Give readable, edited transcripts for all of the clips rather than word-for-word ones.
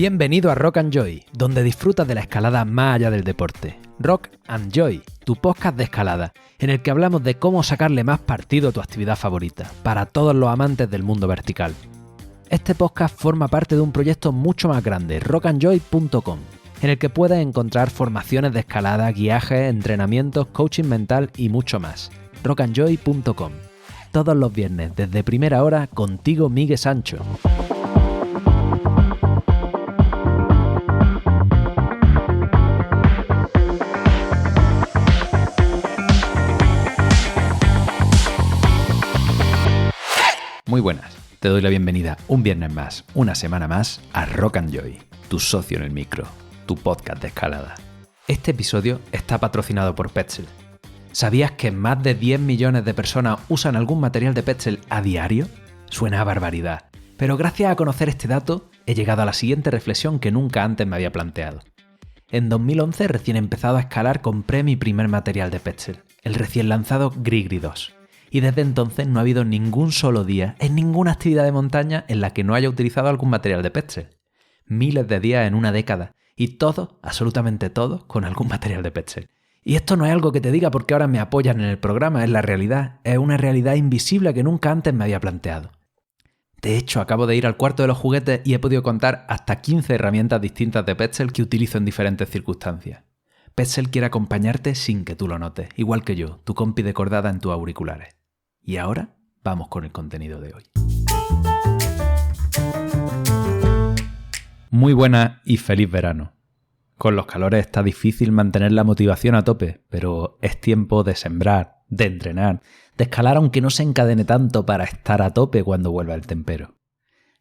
Bienvenido a Rock and Joy, donde disfrutas de la escalada más allá del deporte. Rock and Joy, tu podcast de escalada, en el que hablamos de cómo sacarle más partido a tu actividad favorita, para todos los amantes del mundo vertical. Este podcast forma parte de un proyecto mucho más grande, rockandjoy.com, en el que puedes encontrar formaciones de escalada, guiajes, entrenamientos, coaching mental y mucho más. rockandjoy.com. Todos los viernes, desde primera hora, contigo Miguel Sancho. Muy buenas, te doy la bienvenida un viernes más, una semana más a Rock and Joy, tu socio en el micro, tu podcast de escalada. Este episodio está patrocinado por Petzl. ¿Sabías que más de 10 millones de personas usan algún material de Petzl a diario? Suena a barbaridad, pero gracias a conocer este dato he llegado a la siguiente reflexión que nunca antes me había planteado. En 2011 recién empezado a escalar compré mi primer material de Petzl, el recién lanzado Grigri 2. Y desde entonces no ha habido ningún solo día en ninguna actividad de montaña en la que no haya utilizado algún material de Petzl. Miles de días en una década y todos, absolutamente todos, con algún material de Petzl. Y esto no es algo que te diga porque ahora me apoyan en el programa, es la realidad, es una realidad invisible que nunca antes me había planteado. De hecho, acabo de ir al cuarto de los juguetes y he podido contar hasta 15 herramientas distintas de Petzl que utilizo en diferentes circunstancias. Petzl quiere acompañarte sin que tú lo notes, igual que yo, tu compi de cordada en tus auriculares. Y ahora, vamos con el contenido de hoy. Muy buena y feliz verano. Con los calores está difícil mantener la motivación a tope, pero es tiempo de sembrar, de entrenar, de escalar aunque no se encadene tanto para estar a tope cuando vuelva el tempero.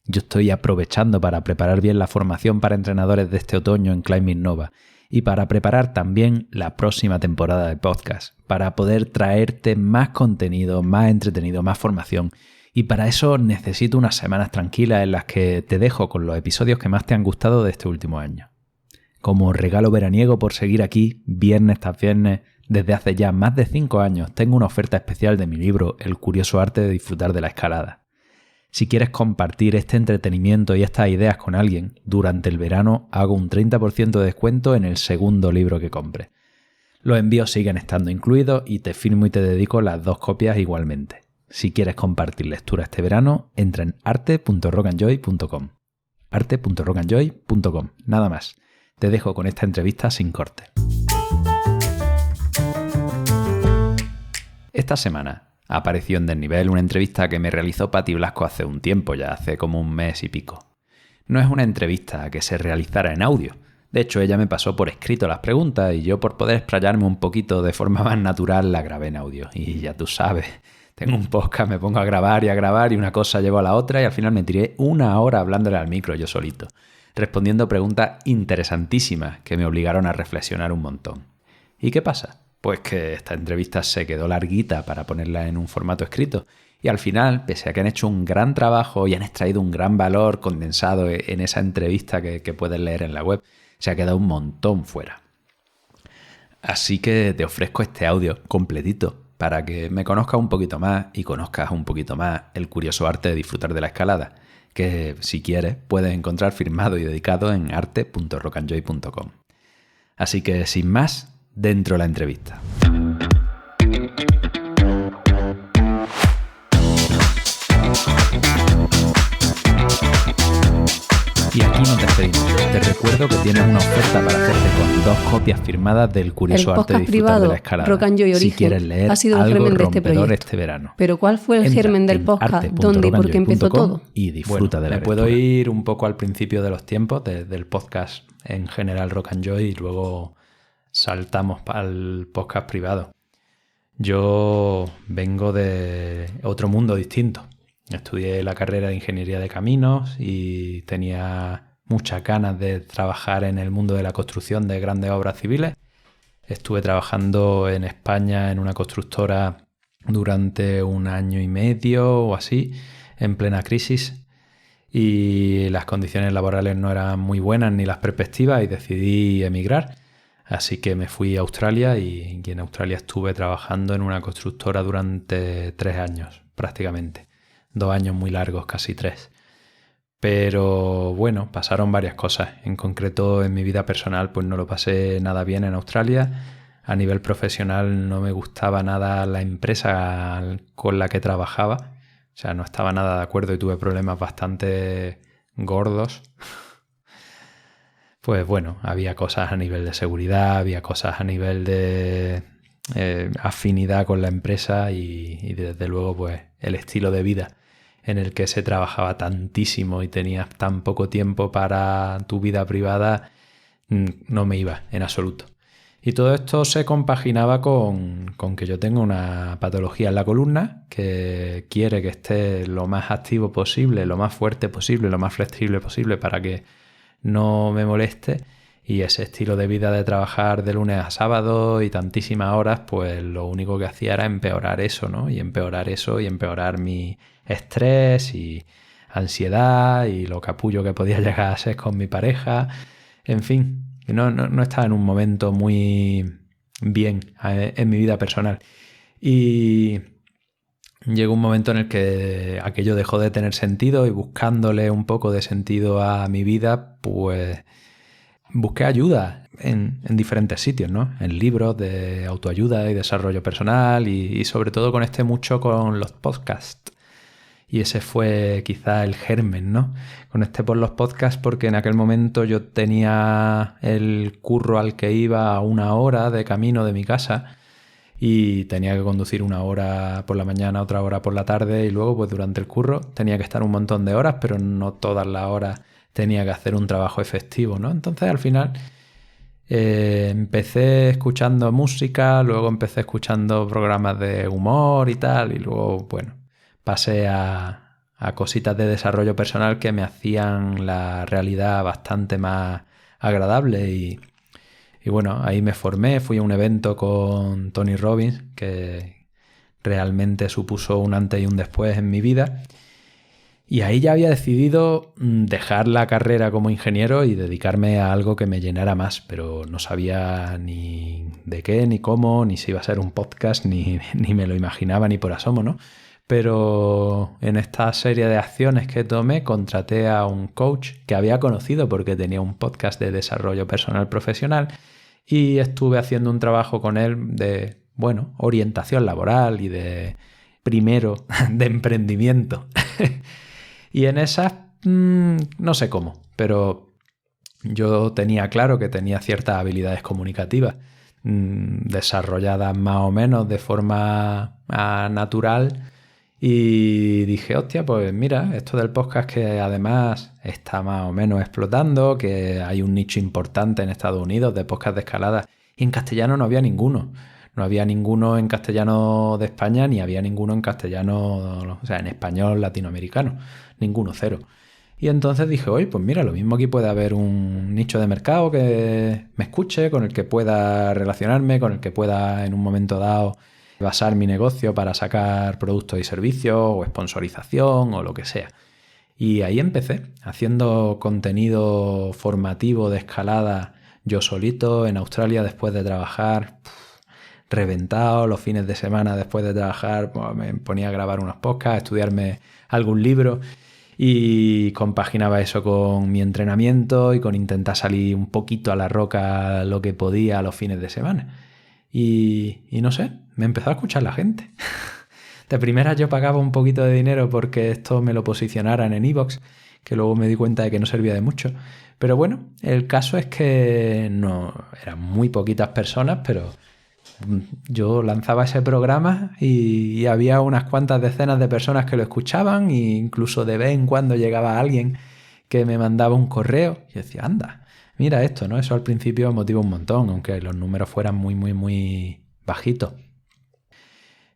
Yo estoy aprovechando para preparar bien la formación para entrenadores de este otoño en Climbing Nova y para preparar también la próxima temporada de podcast, para poder traerte más contenido, más entretenido, más formación. Y para eso necesito unas semanas tranquilas en las que te dejo con los episodios que más te han gustado de este último año. Como regalo veraniego por seguir aquí, viernes tras viernes, desde hace ya más de 5 años, tengo una oferta especial de mi libro El curioso arte de disfrutar de la escalada. Si quieres compartir este entretenimiento y estas ideas con alguien, durante el verano hago un 30% de descuento en el segundo libro que compres. Los envíos siguen estando incluidos y te firmo y te dedico las 2 copias igualmente. Si quieres compartir lectura este verano, entra en arte.rockandjoy.com. arte.rockandjoy.com. Nada más. Te dejo con esta entrevista sin corte. Esta semana apareció en Desnivel una entrevista que me realizó Pati Blasco hace un tiempo, ya hace como un mes y pico. No es una entrevista que se realizara en audio. De hecho, ella me pasó por escrito las preguntas y yo, por poder explayarme un poquito de forma más natural, la grabé en audio. Y ya tú sabes, tengo un podcast, me pongo a grabar y una cosa llevo a la otra y al final me tiré 1 hora hablándole al micro yo solito, respondiendo preguntas interesantísimas que me obligaron a reflexionar un montón. ¿Y qué pasa? Pues que esta entrevista se quedó larguita para ponerla en un formato escrito y al final, pese a que han hecho un gran trabajo y han extraído un gran valor condensado en esa entrevista que puedes leer en la web, se ha quedado un montón fuera. Así que te ofrezco este audio completito para que me conozcas un poquito más y conozcas un poquito más el curioso arte de disfrutar de la escalada, que si quieres puedes encontrar firmado y dedicado en arte.rockandjoy.com. Así que sin más, dentro de la entrevista. Y aquí nos despedimos. Te recuerdo que tienes una oferta para hacerte con 2 copias firmadas del curioso arte de disfrutar de la escalada. Rock and Joy Origen, si quieres leer ha sido el algo germen de este rompedor proyecto. este verano. Pero ¿cuál fue el germen del podcast? ¿Dónde y por qué empezó todo? Y disfruta de la lectura. Puedo ir un poco al principio de los tiempos del podcast en general Rock and Joy y luego saltamos al podcast privado. Yo vengo de otro mundo distinto. Estudié la carrera de Ingeniería de Caminos y tenía muchas ganas de trabajar en el mundo de la construcción de grandes obras civiles. Estuve trabajando en España en una constructora durante 1 año y medio o así, en plena crisis, y las condiciones laborales no eran muy buenas ni las perspectivas y decidí emigrar. Así que me fui a Australia y en Australia estuve trabajando en una constructora durante 3 años prácticamente. 2 años muy largos, casi 3. Pero bueno, pasaron varias cosas. En concreto, en mi vida personal, pues no lo pasé nada bien en Australia. A nivel profesional no me gustaba nada la empresa con la que trabajaba. O sea, no estaba nada de acuerdo y tuve problemas bastante gordos. Pues bueno, había cosas a nivel de seguridad, había cosas a nivel de afinidad con la empresa y desde luego pues el estilo de vida en el que se trabajaba tantísimo y tenías tan poco tiempo para tu vida privada no me iba en absoluto. Y todo esto se compaginaba con que yo tengo una patología en la columna que quiere que esté lo más activo posible, lo más fuerte posible, lo más flexible posible para que no me moleste. Y ese estilo de vida de trabajar de lunes a sábado y tantísimas horas, pues lo único que hacía era empeorar eso, ¿no? Y empeorar eso y empeorar mi estrés y ansiedad y lo capullo que podía llegar a ser con mi pareja. En fin, no estaba en un momento muy bien en mi vida personal. Y llegó un momento en el que aquello dejó de tener sentido y buscándole un poco de sentido a mi vida, pues busqué ayuda en diferentes sitios, ¿no? En libros de autoayuda y desarrollo personal y sobre todo conecté mucho con los podcasts. Y ese fue quizá el germen, ¿no? Conecté por los podcasts porque en aquel momento yo tenía el curro al que iba a 1 hora de camino de mi casa y tenía que conducir 1 hora por la mañana, otra hora por la tarde y luego pues durante el curro tenía que estar un montón de horas, pero no todas las horas tenía que hacer un trabajo efectivo, ¿no? Entonces al final empecé escuchando música, luego empecé escuchando programas de humor y tal y luego, bueno, pasé a cositas de desarrollo personal que me hacían la realidad bastante más agradable y bueno, ahí me formé, fui a un evento con Tony Robbins que realmente supuso un antes y un después en mi vida y ahí ya había decidido dejar la carrera como ingeniero y dedicarme a algo que me llenara más, pero no sabía ni de qué, ni cómo, ni si iba a ser un podcast, ni me lo imaginaba ni por asomo, ¿no? Pero en esta serie de acciones que tomé contraté a un coach que había conocido porque tenía un podcast de desarrollo personal profesional y estuve haciendo un trabajo con él de, bueno, orientación laboral y de, primero, de emprendimiento. Y en esas, no sé cómo, pero yo tenía claro que tenía ciertas habilidades comunicativas desarrolladas más o menos de forma natural. Y dije, hostia, pues mira, esto del podcast que además está más o menos explotando, que hay un nicho importante en Estados Unidos de podcast de escalada. Y en castellano no había ninguno. No había ninguno en castellano de España, ni había ninguno en castellano, o sea, en español latinoamericano. Ninguno, cero. Y entonces dije, oye, pues mira, lo mismo aquí puede haber un nicho de mercado que me escuche, con el que pueda relacionarme, con el que pueda en un momento dado basar mi negocio para sacar productos y servicios o sponsorización o lo que sea. Y ahí empecé, haciendo contenido formativo de escalada yo solito en Australia después de trabajar, reventado los fines de semana después de trabajar, pues me ponía a grabar unos podcasts, a estudiarme algún libro y compaginaba eso con mi entrenamiento y con intentar salir un poquito a la roca lo que podía a los fines de semana. Y no sé, me empezó a escuchar la gente. De primeras yo pagaba un poquito de dinero porque esto me lo posicionaran en iVoox, que luego me di cuenta de que no servía de mucho. Pero bueno, el caso es que no eran muy poquitas personas, pero yo lanzaba ese programa y había unas cuantas decenas de personas que lo escuchaban e incluso de vez en cuando llegaba alguien que me mandaba un correo y decía, anda, mira esto, ¿no? Eso al principio motiva un montón, aunque los números fueran muy bajitos.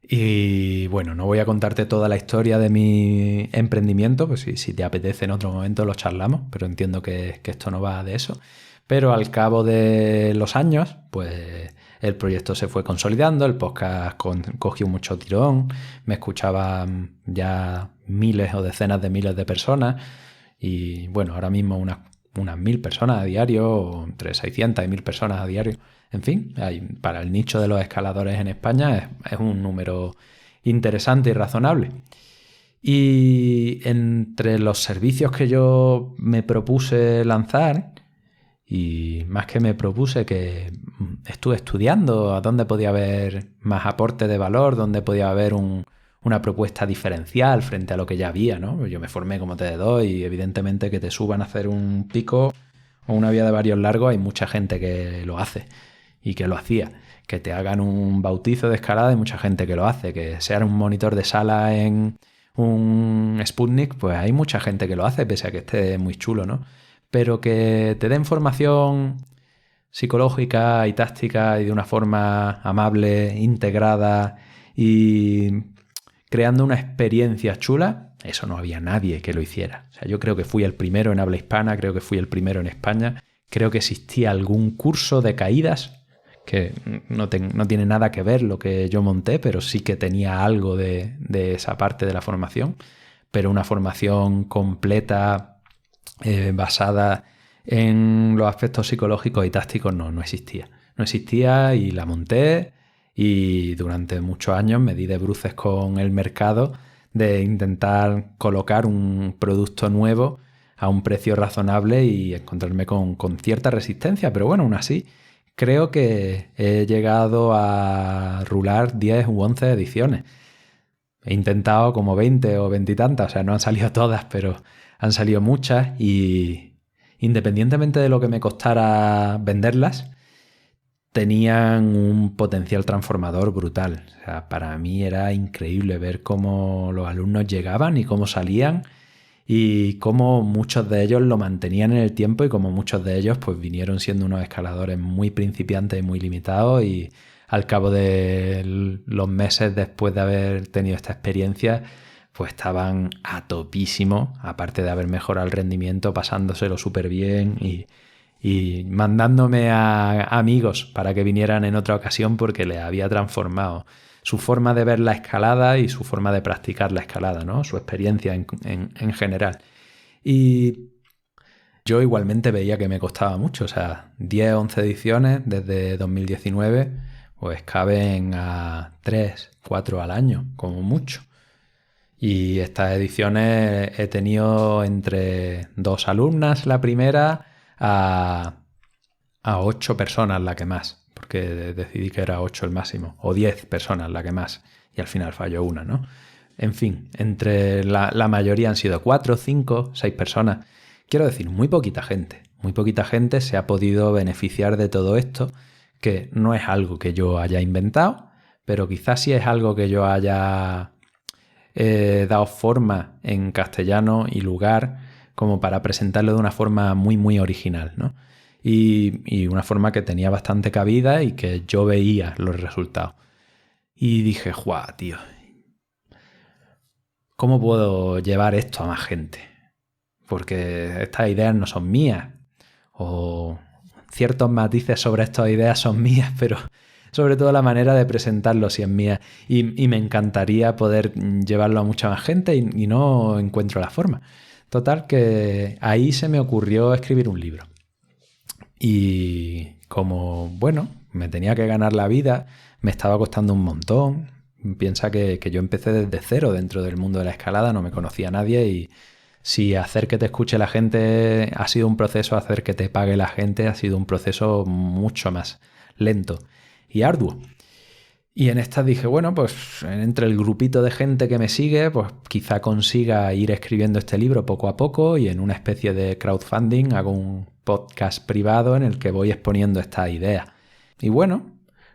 Y bueno, no voy a contarte toda la historia de mi emprendimiento, pues si te apetece en otro momento lo charlamos, pero entiendo que esto no va de eso. Pero al cabo de los años, pues el proyecto se fue consolidando, el podcast cogió mucho tirón, me escuchaban ya miles o decenas de miles de personas y bueno, ahora mismo unas 1.000 personas a diario, o entre 600 y 1.000 personas a diario. En fin, para el nicho de los escaladores en España es un número interesante y razonable. Y entre los servicios que yo me propuse lanzar, y más que me propuse, que estuve estudiando a dónde podía haber más aporte de valor, dónde podía haber una propuesta diferencial frente a lo que ya había, ¿no? Yo me formé como TD2 y evidentemente que te suban a hacer un pico o una vía de varios largos hay mucha gente que lo hace y que lo hacía. Que te hagan un bautizo de escalada hay mucha gente que lo hace. Que sean un monitor de sala en un Sputnik, pues hay mucha gente que lo hace, pese a que esté muy chulo, ¿no? Pero que te den formación psicológica y táctica y de una forma amable, integrada y creando una experiencia chula, eso no había nadie que lo hiciera. O sea, yo creo que fui el primero en habla hispana, creo que fui el primero en España, creo que existía algún curso de caídas, que no tiene nada que ver lo que yo monté, pero sí que tenía algo de esa parte de la formación, pero una formación completa, basada en los aspectos psicológicos y tácticos no existía. No existía y la monté y durante muchos años me di de bruces con el mercado de intentar colocar un producto nuevo a un precio razonable y encontrarme con cierta resistencia, pero bueno, aún así creo que he llegado a rular 10 u 11 ediciones. He intentado como 20 o 20 y tantas, o sea, no han salido todas, pero han salido muchas y independientemente de lo que me costara venderlas, tenían un potencial transformador brutal. O sea, para mí era increíble ver cómo los alumnos llegaban y cómo salían y cómo muchos de ellos lo mantenían en el tiempo y cómo muchos de ellos pues vinieron siendo unos escaladores muy principiantes y muy limitados y al cabo de los meses después de haber tenido esta experiencia pues estaban a topísimo, aparte de haber mejorado el rendimiento, pasándoselo súper bien y mandándome a amigos para que vinieran en otra ocasión porque les había transformado su forma de ver la escalada y su forma de practicar la escalada, ¿no? Su experiencia en general. Y yo igualmente veía que me costaba mucho, o sea, 10, 11 ediciones desde 2019, pues caben a 3, 4 al año, como mucho. Y estas ediciones he tenido entre 2 alumnas la primera a 8 personas la que más, porque decidí que era 8 el máximo, o 10 personas la que más, y al final falló una, ¿no? En fin, entre la mayoría han sido 4, 5, 6 personas. Quiero decir, muy poquita gente se ha podido beneficiar de todo esto, que no es algo que yo haya inventado, pero quizás sí es algo que yo haya dado forma en castellano y lugar como para presentarlo de una forma muy, muy original, ¿no? Y una forma que tenía bastante cabida y que yo veía los resultados. Y dije, ¡guau, tío! ¿Cómo puedo llevar esto a más gente? Porque estas ideas no son mías. O ciertos matices sobre estas ideas son mías, pero sobre todo la manera de presentarlo sí es mía. Y me encantaría poder llevarlo a mucha más gente y no encuentro la forma. Total, que ahí se me ocurrió escribir un libro. Y como, bueno, me tenía que ganar la vida, me estaba costando un montón. Piensa que yo empecé desde cero dentro del mundo de la escalada, no me conocía a nadie y si hacer que te escuche la gente ha sido un proceso, hacer que te pague la gente ha sido un proceso mucho más lento y arduo. Y en esta dije, bueno, pues entre el grupito de gente que me sigue, pues quizá consiga ir escribiendo este libro poco a poco y en una especie de crowdfunding hago un podcast privado en el que voy exponiendo estas ideas. Y bueno,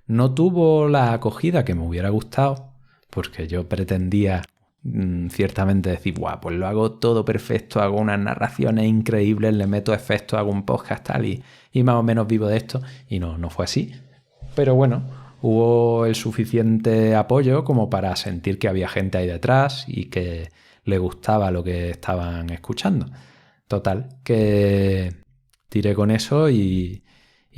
no tuvo la acogida que me hubiera gustado, porque yo pretendía ciertamente decir, guau, pues lo hago todo perfecto, hago unas narraciones increíbles, le meto efectos, hago un podcast tal y más o menos vivo de esto. Y no fue así. Pero bueno, hubo el suficiente apoyo como para sentir que había gente ahí detrás y que le gustaba lo que estaban escuchando. Total, que tiré con eso y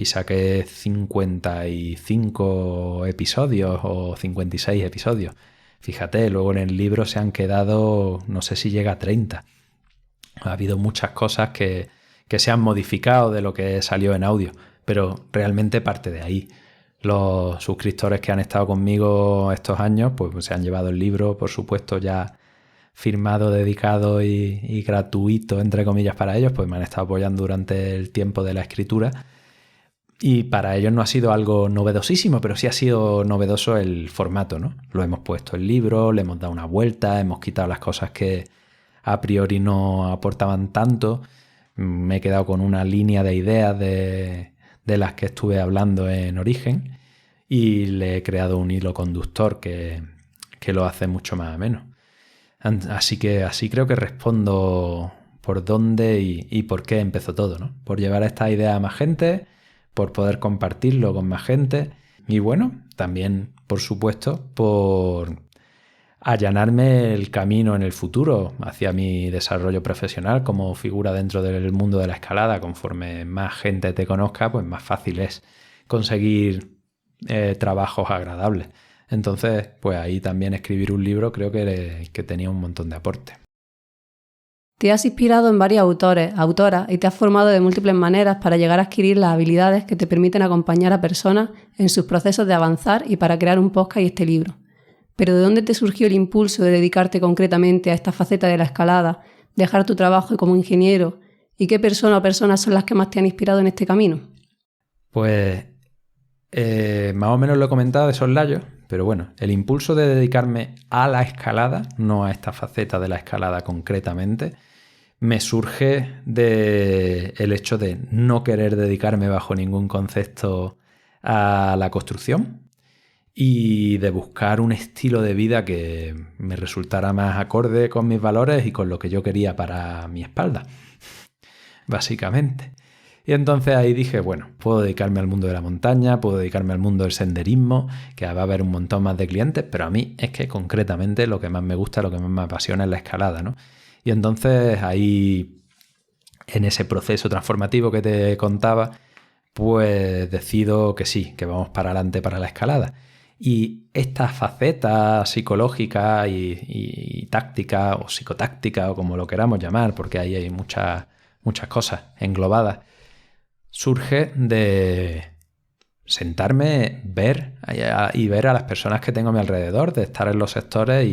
saqué 55 episodios o 56 episodios. Fíjate, luego en el libro se han quedado, no sé si llega a 30. Ha habido muchas cosas que se han modificado de lo que salió en audio, pero realmente parte de ahí. Los suscriptores que han estado conmigo estos años, pues se han llevado el libro, por supuesto, ya firmado, dedicado y gratuito, entre comillas, para ellos, pues me han estado apoyando durante el tiempo de la escritura. Y para ellos no ha sido algo novedosísimo, pero sí ha sido novedoso el formato, ¿no? Lo hemos puesto en libro, le hemos dado una vuelta, hemos quitado las cosas que a priori no aportaban tanto. Me he quedado con una línea de ideas de las que estuve hablando en Origen y le he creado un hilo conductor que lo hace mucho más ameno. Así creo que respondo por dónde y por qué empezó todo, ¿no? Por llevar esta idea a más gente, por poder compartirlo con más gente y bueno, también, por supuesto, por allanarme el camino en el futuro hacia mi desarrollo profesional como figura dentro del mundo de la escalada. Conforme más gente te conozca, pues más fácil es conseguir trabajos agradables. Entonces, pues ahí también escribir un libro creo que tenía un montón de aporte. Te has inspirado en varios autores, autoras y te has formado de múltiples maneras para llegar a adquirir las habilidades que te permiten acompañar a personas en sus procesos de avanzar y para crear un podcast y este libro. Pero ¿de dónde te surgió el impulso de dedicarte concretamente a esta faceta de la escalada, dejar tu trabajo como ingeniero? ¿Y qué persona o personas son las que más te han inspirado en este camino? Pues más o menos lo he comentado de soslayo, pero bueno, el impulso de dedicarme a la escalada, no a esta faceta de la escalada concretamente, me surge del hecho de no querer dedicarme bajo ningún concepto a la construcción y de buscar un estilo de vida que me resultara más acorde con mis valores y con lo que yo quería para mi espalda, básicamente. Y entonces ahí dije, bueno, puedo dedicarme al mundo de la montaña, puedo dedicarme al mundo del senderismo, que va a haber un montón más de clientes, pero a mí es que concretamente lo que más me gusta, lo que más me apasiona es la escalada, ¿no? Y entonces ahí, en ese proceso transformativo que te contaba, pues decido que sí, que vamos para adelante para la escalada. Y esta faceta psicológica y táctica o psicotáctica o como lo queramos llamar, porque ahí hay muchas cosas englobadas, surge de sentarme, ver y ver a las personas que tengo a mi alrededor, de estar en los sectores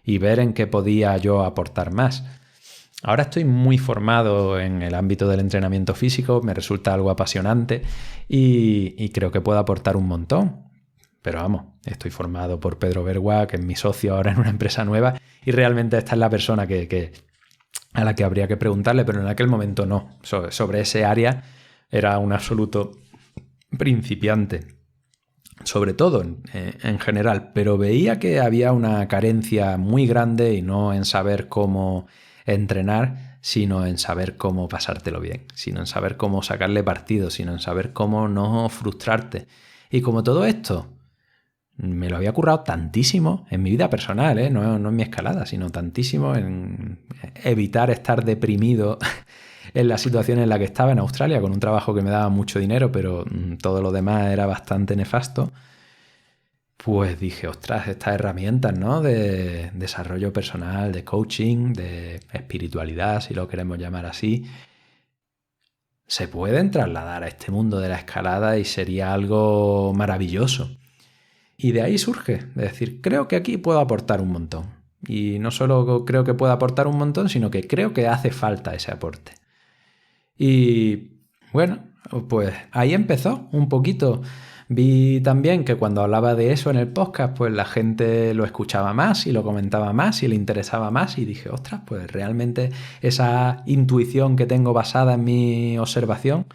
y ver en qué podía yo aportar más. Ahora estoy muy formado en el ámbito del entrenamiento físico, me resulta algo apasionante y creo que puedo aportar un montón. Pero vamos, estoy formado por Pedro Bergua, que es mi socio ahora en una empresa nueva, y realmente esta es la persona a la que habría que preguntarle, pero en aquel momento no. Sobre ese área era un absoluto principiante, sobre todo en general, pero veía que había una carencia muy grande y no en saber cómo entrenar, sino en saber cómo pasártelo bien, sino en saber cómo sacarle partido, sino en saber cómo no frustrarte. Y como todo esto me lo había currado tantísimo en mi vida personal, no en mi escalada, sino tantísimo en evitar estar deprimido en la situación en la que estaba en Australia, con un trabajo que me daba mucho dinero, pero todo lo demás era bastante nefasto. Pues dije, ostras, estas herramientas, ¿no? De desarrollo personal, de coaching, de espiritualidad, si lo queremos llamar así, se pueden trasladar a este mundo de la escalada y sería algo maravilloso. Y de ahí surge, de decir, creo que aquí puedo aportar un montón. Y no solo creo que puedo aportar un montón, sino que creo que hace falta ese aporte. Y bueno, pues ahí empezó un poquito. Vi también que cuando hablaba de eso en el podcast, pues la gente lo escuchaba más y lo comentaba más y le interesaba más y dije, ostras, pues realmente esa intuición que tengo basada en mi observación,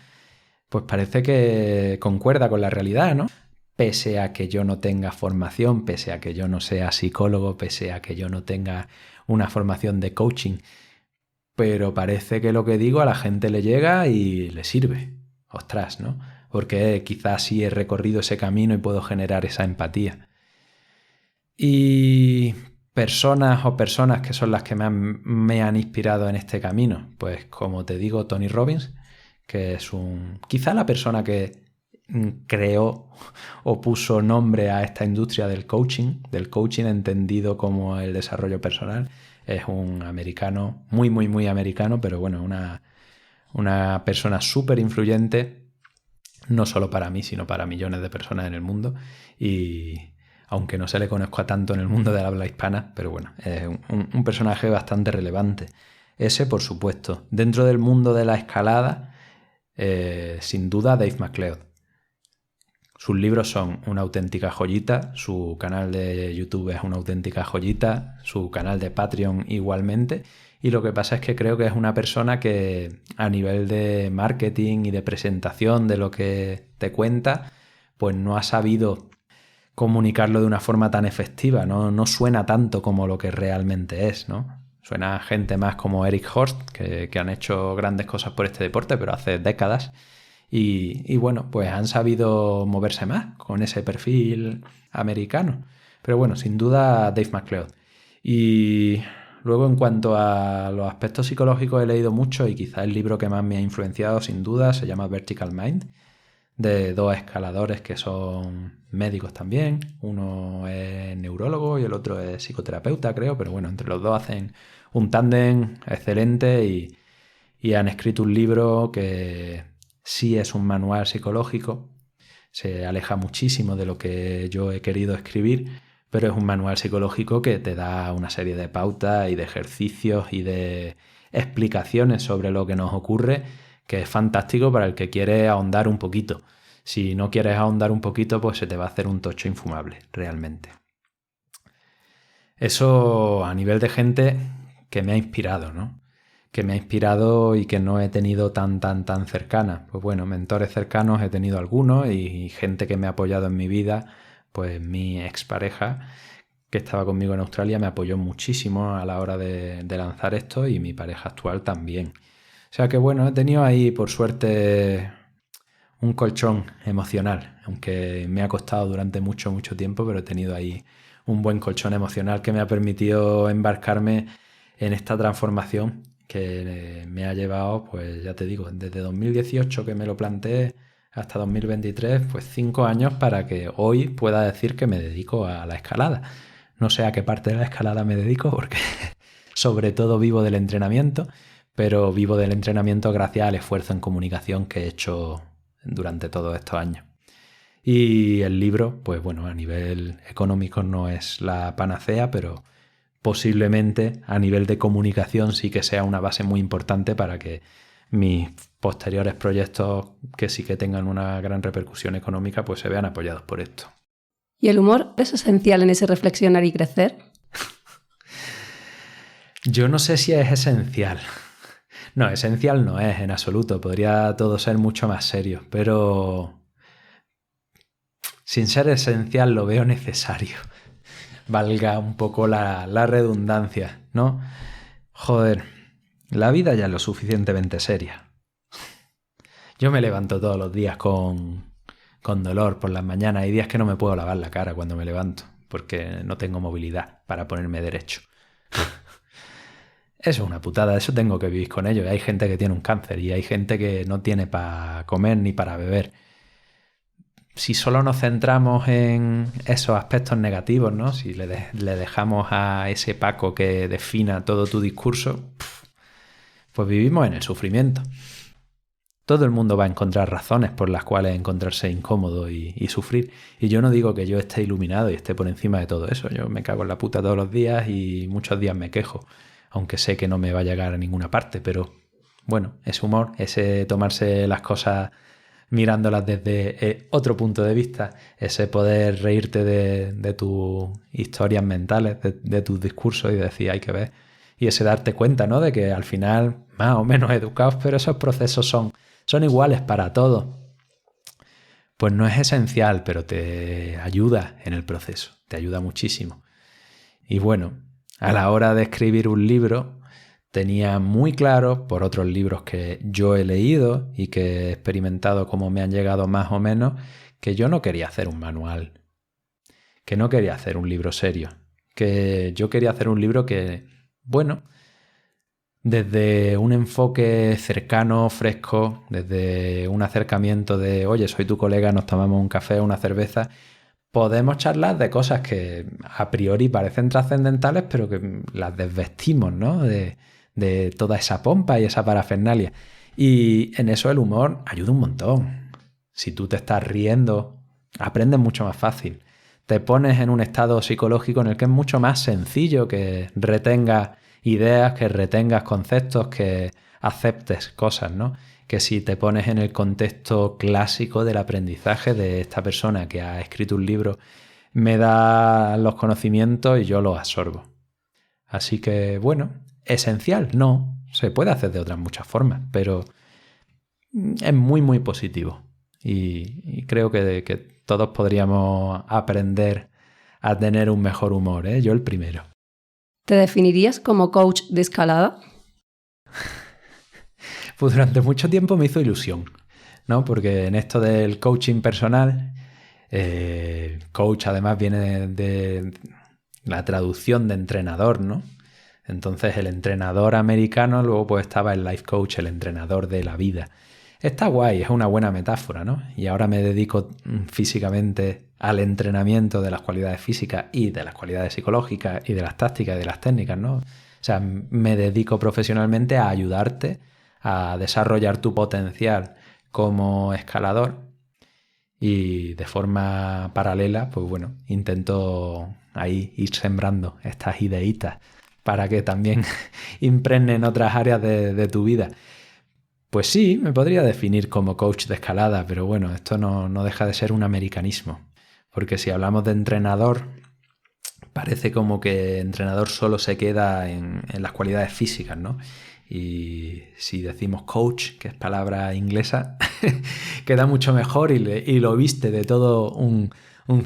pues parece que concuerda con la realidad, ¿no? Pese a que yo no tenga formación, pese a que yo no sea psicólogo, pese a que yo no tenga una formación de coaching, pero parece que lo que digo a la gente le llega y le sirve. Ostras, ¿no? Porque quizás sí he recorrido ese camino y puedo generar esa empatía. Y personas que son las que me han inspirado en este camino, pues como te digo, Tony Robbins, que es quizá la persona que creó o puso nombre a esta industria del coaching entendido como el desarrollo personal. Es un americano, muy, muy, muy americano, pero bueno, una persona súper influyente, no solo para mí, sino para millones de personas en el mundo. Y aunque no se le conozca tanto en el mundo del habla hispana, pero bueno, es un personaje bastante relevante. Ese, por supuesto. Dentro del mundo de la escalada, sin duda Dave MacLeod. Sus libros son una auténtica joyita, su canal de YouTube es una auténtica joyita, su canal de Patreon igualmente, y lo que pasa es que creo que es una persona que a nivel de marketing y de presentación de lo que te cuenta, pues no ha sabido comunicarlo de una forma tan efectiva, no suena tanto como lo que realmente es, ¿no? Suena a gente más como Eric Horst, que han hecho grandes cosas por este deporte, pero hace décadas. Y bueno, pues han sabido moverse más con ese perfil americano. Pero bueno, sin duda Dave MacLeod. Y luego en cuanto a los aspectos psicológicos he leído mucho y quizá el libro que más me ha influenciado sin duda se llama Vertical Mind, de dos escaladores que son médicos también. Uno es neurólogo y el otro es psicoterapeuta, creo, pero bueno, entre los dos hacen un tándem excelente y han escrito un libro que sí es un manual psicológico, se aleja muchísimo de lo que yo he querido escribir, pero es un manual psicológico que te da una serie de pautas y de ejercicios y de explicaciones sobre lo que nos ocurre, que es fantástico para el que quiere ahondar un poquito. Si no quieres ahondar un poquito, pues se te va a hacer un tocho infumable, realmente. Eso a nivel de gente que me ha inspirado, ¿no? Que me ha inspirado y que no he tenido tan cercana. Pues bueno, mentores cercanos he tenido algunos y gente que me ha apoyado en mi vida, pues mi expareja que estaba conmigo en Australia me apoyó muchísimo a la hora de lanzar esto y mi pareja actual también. O sea que bueno, he tenido ahí por suerte un colchón emocional, aunque me ha costado durante mucho tiempo, pero he tenido ahí un buen colchón emocional que me ha permitido embarcarme en esta transformación que me ha llevado, pues ya te digo, desde 2018 que me lo planteé hasta 2023, pues 5 años para que hoy pueda decir que me dedico a la escalada. No sé a qué parte de la escalada me dedico porque sobre todo vivo del entrenamiento, pero vivo del entrenamiento gracias al esfuerzo en comunicación que he hecho durante todos estos años. Y el libro, pues bueno, a nivel económico no es la panacea, pero posiblemente a nivel de comunicación sí que sea una base muy importante para que mis posteriores proyectos que sí que tengan una gran repercusión económica pues se vean apoyados por esto. ¿Y el humor es esencial en ese reflexionar y crecer? Yo no sé si es esencial. No, esencial no es en absoluto. Podría todo ser mucho más serio, pero sin ser esencial lo veo necesario. Valga un poco la redundancia, ¿no? Joder, la vida ya es lo suficientemente seria. Yo me levanto todos los días con dolor por las mañanas. Hay días que no me puedo lavar la cara cuando me levanto, porque no tengo movilidad para ponerme derecho. Eso es una putada, eso tengo que vivir con ello. Hay gente que tiene un cáncer y hay gente que no tiene para comer ni para beber. Si solo nos centramos en esos aspectos negativos, ¿no? Si le dejamos a ese Paco que defina todo tu discurso, pues vivimos en el sufrimiento. Todo el mundo va a encontrar razones por las cuales encontrarse incómodo y sufrir. Y yo no digo que yo esté iluminado y esté por encima de todo eso. Yo me cago en la puta todos los días y muchos días me quejo, aunque sé que no me va a llegar a ninguna parte. Pero bueno, ese humor, ese tomarse las cosas mirándolas desde otro punto de vista, ese poder reírte de tus historias mentales, de tus discursos y decir hay que ver, y ese darte cuenta, ¿no? De que al final, más o menos educados, pero esos procesos son iguales para todos. Pues no es esencial, pero te ayuda en el proceso, te ayuda muchísimo. Y bueno, a la hora de escribir un libro, tenía muy claro, por otros libros que yo he leído y que he experimentado cómo me han llegado más o menos, que yo no quería hacer un manual, que no quería hacer un libro serio, que yo quería hacer un libro que, bueno, desde un enfoque cercano, fresco, desde un acercamiento de, oye, soy tu colega, nos tomamos un café, una cerveza, podemos charlar de cosas que a priori parecen trascendentales, pero que las desvestimos, ¿no? De toda esa pompa y esa parafernalia. Y en eso el humor ayuda un montón. Si tú te estás riendo, aprendes mucho más fácil. te pones en un estado psicológico en el que es mucho más sencillo que retengas ideas, que retengas conceptos, que aceptes cosas, ¿no? Que si te pones en el contexto clásico del aprendizaje de esta persona que ha escrito un libro, me da los conocimientos y yo los absorbo. Así que, bueno, esencial, no. Se puede hacer de otras muchas formas, pero es muy, muy positivo. Y creo que todos podríamos aprender a tener un mejor humor, ¿eh? Yo el primero. ¿Te definirías como coach de escalada? Pues durante mucho tiempo me hizo ilusión, ¿no? Porque en esto del coaching personal, coach además viene de la traducción de entrenador, ¿no? Entonces el entrenador americano, luego pues estaba el life coach, el entrenador de la vida. Está guay, es una buena metáfora, ¿no? Y ahora me dedico físicamente al entrenamiento de las cualidades físicas y de las cualidades psicológicas y de las tácticas y de las técnicas, ¿no? O sea, me dedico profesionalmente a ayudarte a desarrollar tu potencial como escalador y de forma paralela, pues bueno, intento ahí ir sembrando estas ideitas para que también impregnen otras áreas de tu vida. Pues sí, me podría definir como coach de escalada, pero bueno, esto no deja de ser un americanismo. Porque si hablamos de entrenador, parece como que entrenador solo se queda en las cualidades físicas, ¿no? Y si decimos coach, que es palabra inglesa, queda mucho mejor y lo viste de todo un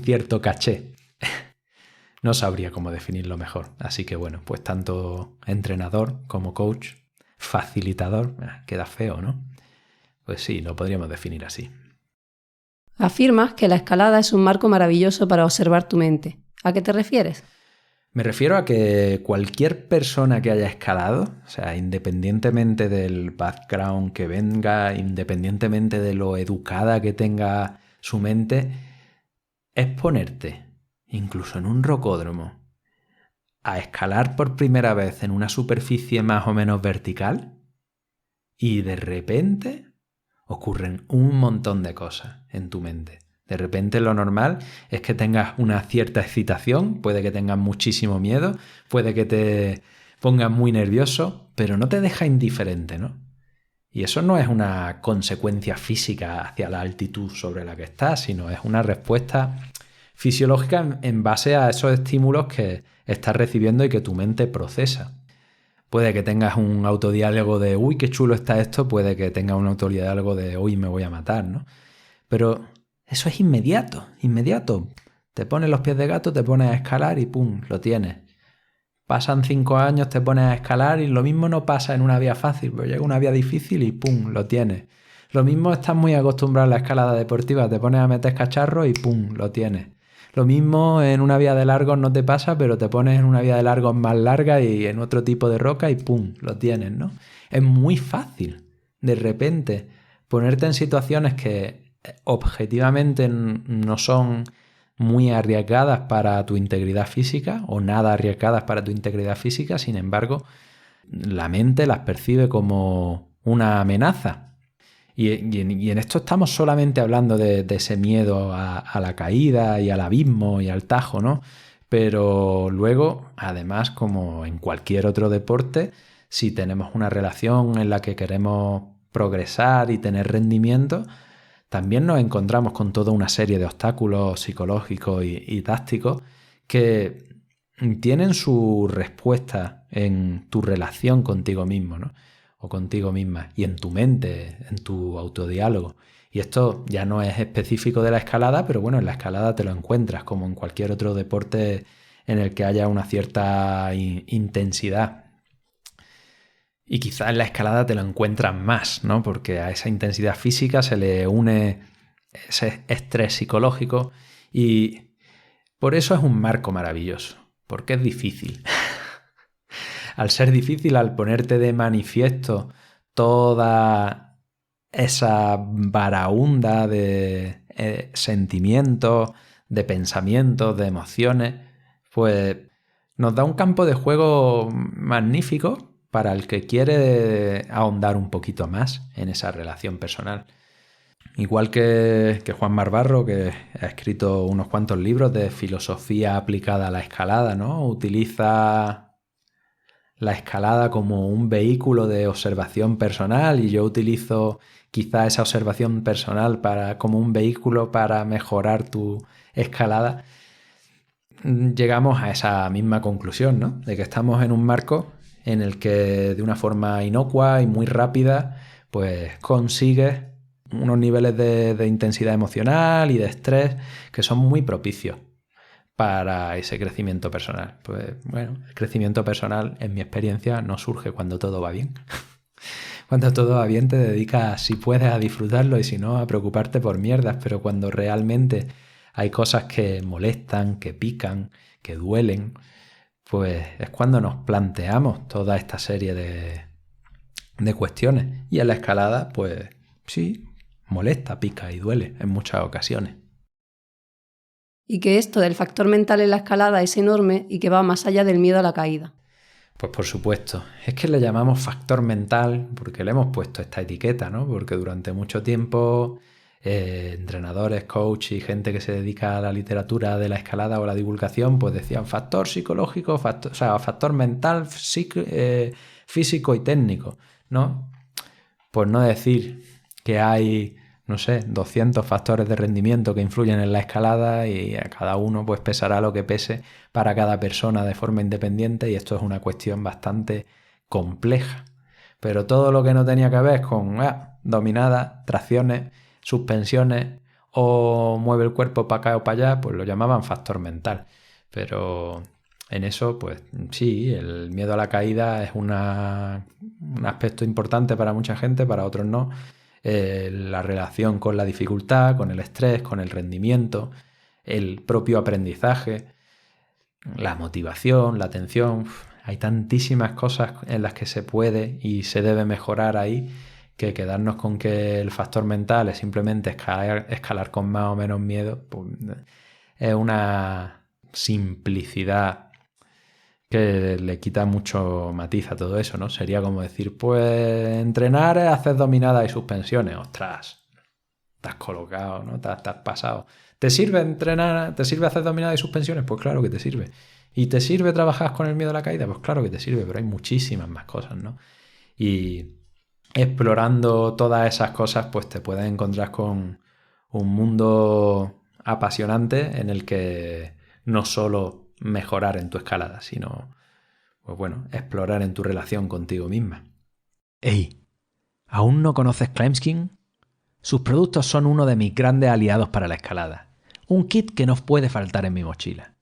cierto caché. No sabría cómo definirlo mejor. Así que bueno, pues tanto entrenador como coach, facilitador, queda feo, ¿no? Pues sí, lo podríamos definir así. Afirmas que la escalada es un marco maravilloso para observar tu mente. ¿A qué te refieres? Me refiero a que cualquier persona que haya escalado, o sea, independientemente del background que venga, independientemente de lo educada que tenga su mente, es ponerte, incluso en un rocódromo, a escalar por primera vez en una superficie más o menos vertical y de repente ocurren un montón de cosas en tu mente. De repente lo normal es que tengas una cierta excitación, puede que tengas muchísimo miedo, puede que te pongas muy nervioso, pero no te deja indiferente, ¿no? Y eso no es una consecuencia física hacia la altitud sobre la que estás, sino es una respuesta fisiológica en base a esos estímulos que estás recibiendo y que tu mente procesa. Puede que tengas un autodiálogo de uy, qué chulo está esto, puede que tengas un autodiálogo de uy, me voy a matar, ¿no? Pero eso es inmediato, inmediato. Te pones los pies de gato, te pones a escalar y pum, lo tienes. Pasan 5 años, te pones a escalar y lo mismo no pasa en una vía fácil, pero llega una vía difícil y pum, lo tienes. Lo mismo estás muy acostumbrado a la escalada deportiva, te pones a meter cacharros y pum, lo tienes. Lo mismo en una vía de largos no te pasa, pero te pones en una vía de largos más larga y en otro tipo de roca y pum, lo tienes, ¿no? Es muy fácil, de repente, ponerte en situaciones que objetivamente no son muy arriesgadas para tu integridad física o nada arriesgadas para tu integridad física, sin embargo, la mente las percibe como una amenaza. Y en esto estamos solamente hablando de ese miedo a la caída y al abismo y al tajo, ¿no? Pero luego, además, como en cualquier otro deporte, si tenemos una relación en la que queremos progresar y tener rendimiento, también nos encontramos con toda una serie de obstáculos psicológicos y tácticos que tienen su respuesta en tu relación contigo mismo, ¿no? O contigo misma y en tu mente, en tu autodiálogo. Y esto ya no es específico de la escalada, pero bueno, en la escalada te lo encuentras como en cualquier otro deporte en el que haya una cierta intensidad. Y quizás en la escalada te lo encuentras más, ¿no? Porque a esa intensidad física se le une ese estrés psicológico y por eso es un marco maravilloso, porque es difícil. Al ser difícil, al ponerte de manifiesto toda esa baraúnda de sentimientos, de pensamientos, de emociones, pues nos da un campo de juego magnífico para el que quiere ahondar un poquito más en esa relación personal. Igual que Juan Marbarro, que ha escrito unos cuantos libros de filosofía aplicada a la escalada, ¿no? Utiliza la escalada como un vehículo de observación personal y yo utilizo quizá esa observación personal como un vehículo para mejorar tu escalada. Llegamos a esa misma conclusión, ¿no? De que estamos en un marco en el que de una forma inocua y muy rápida pues consigues unos niveles de intensidad emocional y de estrés que son muy propicios para ese crecimiento personal. Pues bueno, el crecimiento personal, en mi experiencia, no surge cuando todo va bien. Cuando todo va bien te dedicas, si puedes, a disfrutarlo y si no, a preocuparte por mierdas, pero cuando realmente hay cosas que molestan, que pican, que duelen, pues es cuando nos planteamos toda esta serie de cuestiones. Y en la escalada, pues sí, molesta, pica y duele en muchas ocasiones. Y que esto del factor mental en la escalada es enorme y que va más allá del miedo a la caída. Pues por supuesto, es que le llamamos factor mental porque le hemos puesto esta etiqueta, ¿no? Porque durante mucho tiempo entrenadores, coach y gente que se dedica a la literatura de la escalada o la divulgación, pues decían factor psicológico, factor mental, físico y técnico, ¿no? Pues no decir que hay, no sé, 200 factores de rendimiento que influyen en la escalada y a cada uno pues pesará lo que pese para cada persona de forma independiente y esto es una cuestión bastante compleja. Pero todo lo que no tenía que ver con dominadas, tracciones, suspensiones o mueve el cuerpo para acá o para allá, pues lo llamaban factor mental. Pero en eso, pues sí, el miedo a la caída es un aspecto importante para mucha gente, para otros no. La relación con la dificultad, con el estrés, con el rendimiento, el propio aprendizaje, la motivación, la atención. Hay tantísimas cosas en las que se puede y se debe mejorar ahí que quedarnos con que el factor mental es simplemente escalar con más o menos miedo, pues es una simplicidad que le quita mucho matiz a todo eso, ¿no? Sería como decir, pues entrenar es hacer dominadas y suspensiones. ¡Ostras! Te has colocado, ¿no? Te has pasado. ¿Te sirve entrenar? ¿Te sirve hacer dominadas y suspensiones? Pues claro que te sirve. ¿Y te sirve trabajar con el miedo a la caída? Pues claro que te sirve, pero hay muchísimas más cosas, ¿no? Y explorando todas esas cosas, pues te puedes encontrar con un mundo apasionante en el que no solo mejorar en tu escalada, sino, pues bueno, explorar en tu relación contigo misma. ¡Ey! ¿Aún no conoces Climbskin? Sus productos son uno de mis grandes aliados para la escalada. Un kit que no puede faltar en mi mochila.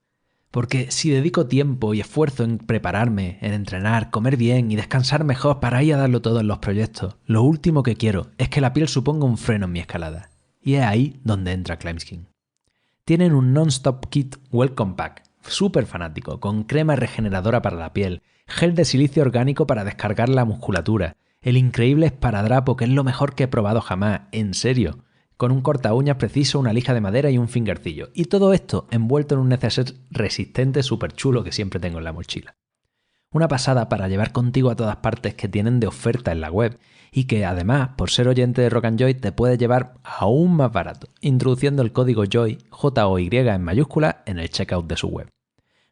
Porque si dedico tiempo y esfuerzo en prepararme, en entrenar, comer bien y descansar mejor para ir a darlo todo en los proyectos, lo último que quiero es que la piel suponga un freno en mi escalada. Y es ahí donde entra Climbskin. Tienen un non-stop kit Welcome Pack, súper fanático, con crema regeneradora para la piel, gel de silicio orgánico para descargar la musculatura, el increíble esparadrapo que es lo mejor que he probado jamás, en serio, con un corta uñas preciso, una lija de madera y un fingercillo. Y todo esto envuelto en un neceser resistente súper chulo que siempre tengo en la mochila. Una pasada para llevar contigo a todas partes que tienen de oferta en la web y que además, por ser oyente de Rock and Joy, te puede llevar aún más barato, introduciendo el código JOY, J-O-Y en mayúscula, en el checkout de su web.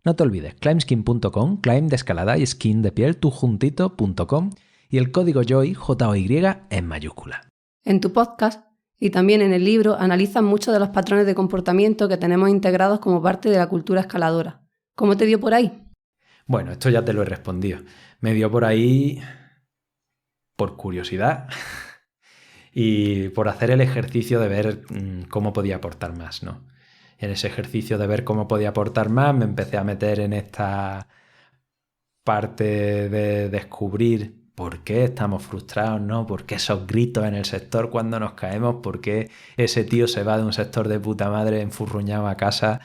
No te olvides, climbskin.com, climb de escalada y skin de piel, tú juntito.com y el código JOY, J-O-Y en mayúscula. En tu podcast y también en el libro analizan muchos de los patrones de comportamiento que tenemos integrados como parte de la cultura escaladora. ¿Cómo te dio por ahí? Bueno, esto ya te lo he respondido. Me dio por ahí por curiosidad y por hacer el ejercicio de ver cómo podía aportar más, ¿no? En ese ejercicio de ver cómo podía aportar más me empecé a meter en esta parte de descubrir por qué estamos frustrados, ¿no? ¿Por qué esos gritos en el sector cuando nos caemos? ¿Por qué ese tío se va de un sector de puta madre enfurruñado a casa?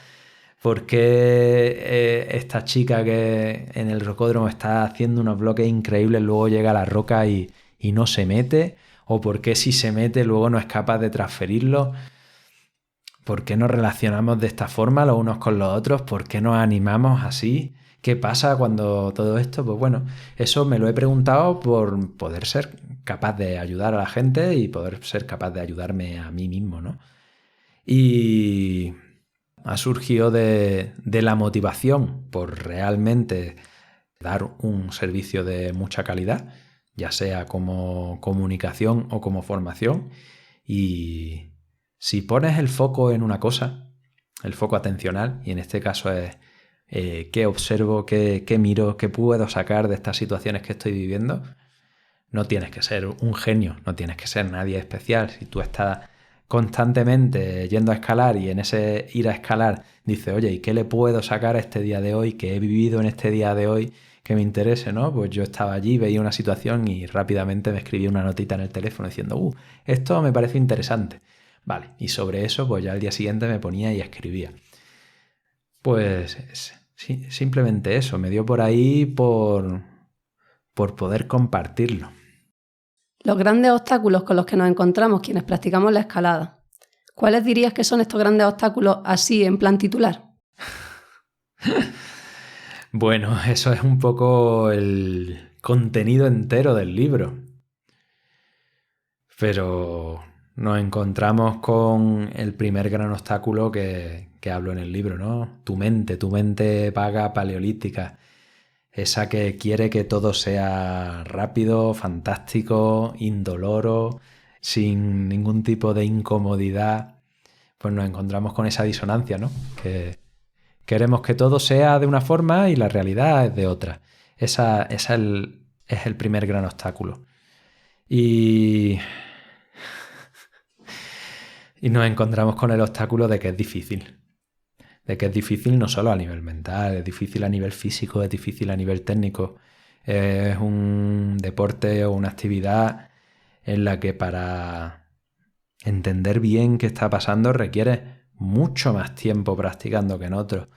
¿Por qué esta chica que en el rocódromo está haciendo unos bloques increíbles luego llega a la roca y no se mete? ¿O por qué si se mete luego no es capaz de transferirlo? ¿Por qué nos relacionamos de esta forma los unos con los otros? ¿Por qué nos animamos así? ¿Qué pasa cuando todo esto? Pues bueno, eso me lo he preguntado por poder ser capaz de ayudar a la gente y poder ser capaz de ayudarme a mí mismo, ¿no? Y ha surgido de la motivación por realmente dar un servicio de mucha calidad, ya sea como comunicación o como formación. Y si pones el foco en una cosa, el foco atencional, y en este caso es qué observo, qué miro, qué puedo sacar de estas situaciones que estoy viviendo, no tienes que ser un genio, no tienes que ser nadie especial. Si tú estás constantemente yendo a escalar y en ese ir a escalar dices, oye, ¿y qué le puedo sacar a este día de hoy? ¿Qué he vivido en este día de hoy que me interese, ¿no? Pues yo estaba allí, veía una situación y rápidamente me escribí una notita en el teléfono diciendo, esto me parece interesante. Vale, y sobre eso pues ya al día siguiente me ponía y escribía. Pues sí, simplemente eso, me dio por ahí por poder compartirlo. Los grandes obstáculos con los que nos encontramos quienes practicamos la escalada. ¿Cuáles dirías que son estos grandes obstáculos así en plan titular? Bueno, eso es un poco el contenido entero del libro. Pero nos encontramos con el primer gran obstáculo que hablo en el libro, ¿no? Tu mente vaga, paleolítica. Esa que quiere que todo sea rápido, fantástico, indoloro, sin ningún tipo de incomodidad. Pues nos encontramos con esa disonancia, ¿no? Que queremos que todo sea de una forma y la realidad es de otra. Esa es el primer gran obstáculo. Y nos encontramos con el obstáculo de que es difícil. De que es difícil no solo a nivel mental, es difícil a nivel físico, es difícil a nivel técnico. Es un deporte o una actividad en la que para entender bien qué está pasando requiere mucho más tiempo practicando que en otros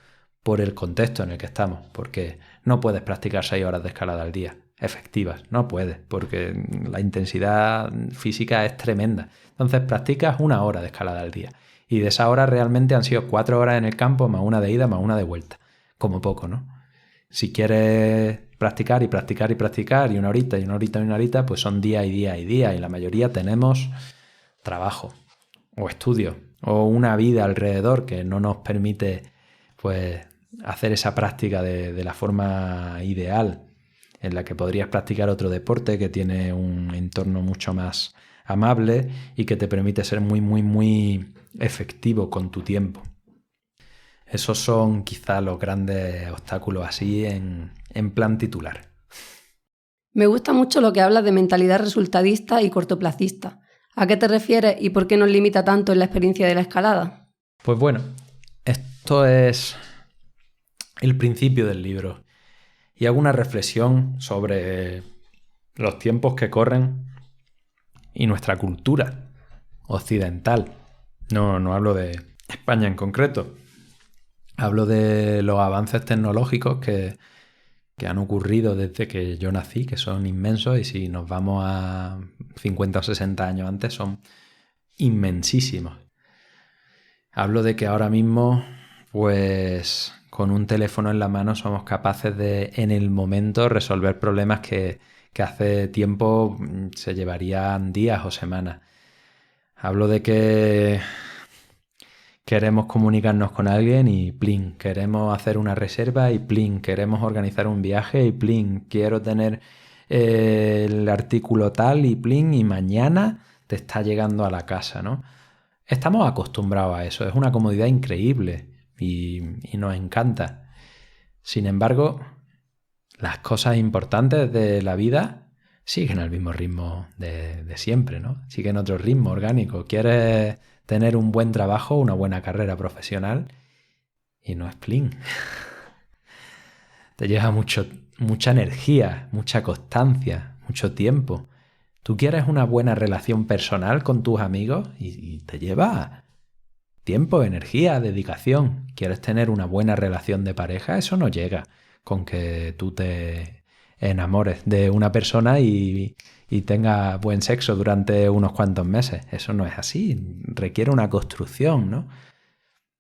por el contexto en el que estamos. Porque no puedes practicar 6 horas de escalada al día efectivas, no puedes, porque la intensidad física es tremenda. Entonces practicas 1 hora de escalada al día. Y de esa hora realmente han sido 4 horas en el campo, más una de ida, más una de vuelta. Como poco, ¿no? Si quieres practicar y practicar y practicar, y una horita y una horita y una horita, pues son día y día y día. Y la mayoría tenemos trabajo o estudio o una vida alrededor que no nos permite pues hacer esa práctica de la forma ideal en la que podrías practicar otro deporte que tiene un entorno mucho más amable y que te permite ser muy, muy, muy efectivo con tu tiempo. Esos son quizá los grandes obstáculos así en plan titular. Me gusta mucho lo que hablas de mentalidad resultadista y cortoplacista. ¿A qué te refieres y por qué nos limita tanto en la experiencia de la escalada? Pues bueno, esto es el principio del libro y hago una reflexión sobre los tiempos que corren y nuestra cultura occidental. No hablo de España en concreto. Hablo de los avances tecnológicos que han ocurrido desde que yo nací, que son inmensos, y si nos vamos a 50 o 60 años antes son inmensísimos. Hablo de que ahora mismo, pues con un teléfono en la mano somos capaces de, en el momento, resolver problemas que hace tiempo se llevarían días o semanas. Hablo de que queremos comunicarnos con alguien y plin, queremos hacer una reserva y plin, queremos organizar un viaje y plin, quiero tener el artículo tal y plin, y mañana te está llegando a la casa, ¿no? Estamos acostumbrados a eso, es una comodidad increíble y nos encanta. Sin embargo, las cosas importantes de la vida siguen al mismo ritmo de siempre, ¿no? Siguen otro ritmo orgánico. Quieres tener un buen trabajo, una buena carrera profesional, y no es plin. Te lleva mucha energía, mucha constancia, mucho tiempo. Tú quieres una buena relación personal con tus amigos y te lleva tiempo, energía, dedicación. ¿Quieres tener una buena relación de pareja? Eso no llega con que tú te enamores de una persona y tengas buen sexo durante unos cuantos meses. Eso no es así. Requiere una construcción, ¿no?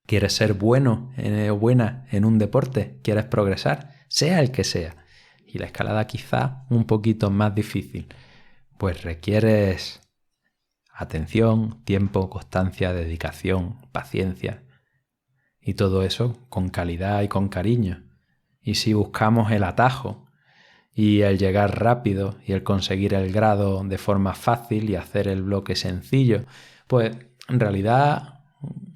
¿Quieres ser bueno o buena en un deporte? ¿Quieres progresar? Sea el que sea. Y la escalada quizá un poquito más difícil. pues requieres atención, tiempo, constancia, dedicación, paciencia y todo eso con calidad y con cariño. Y si buscamos el atajo y el llegar rápido y el conseguir el grado de forma fácil y hacer el bloque sencillo, pues en realidad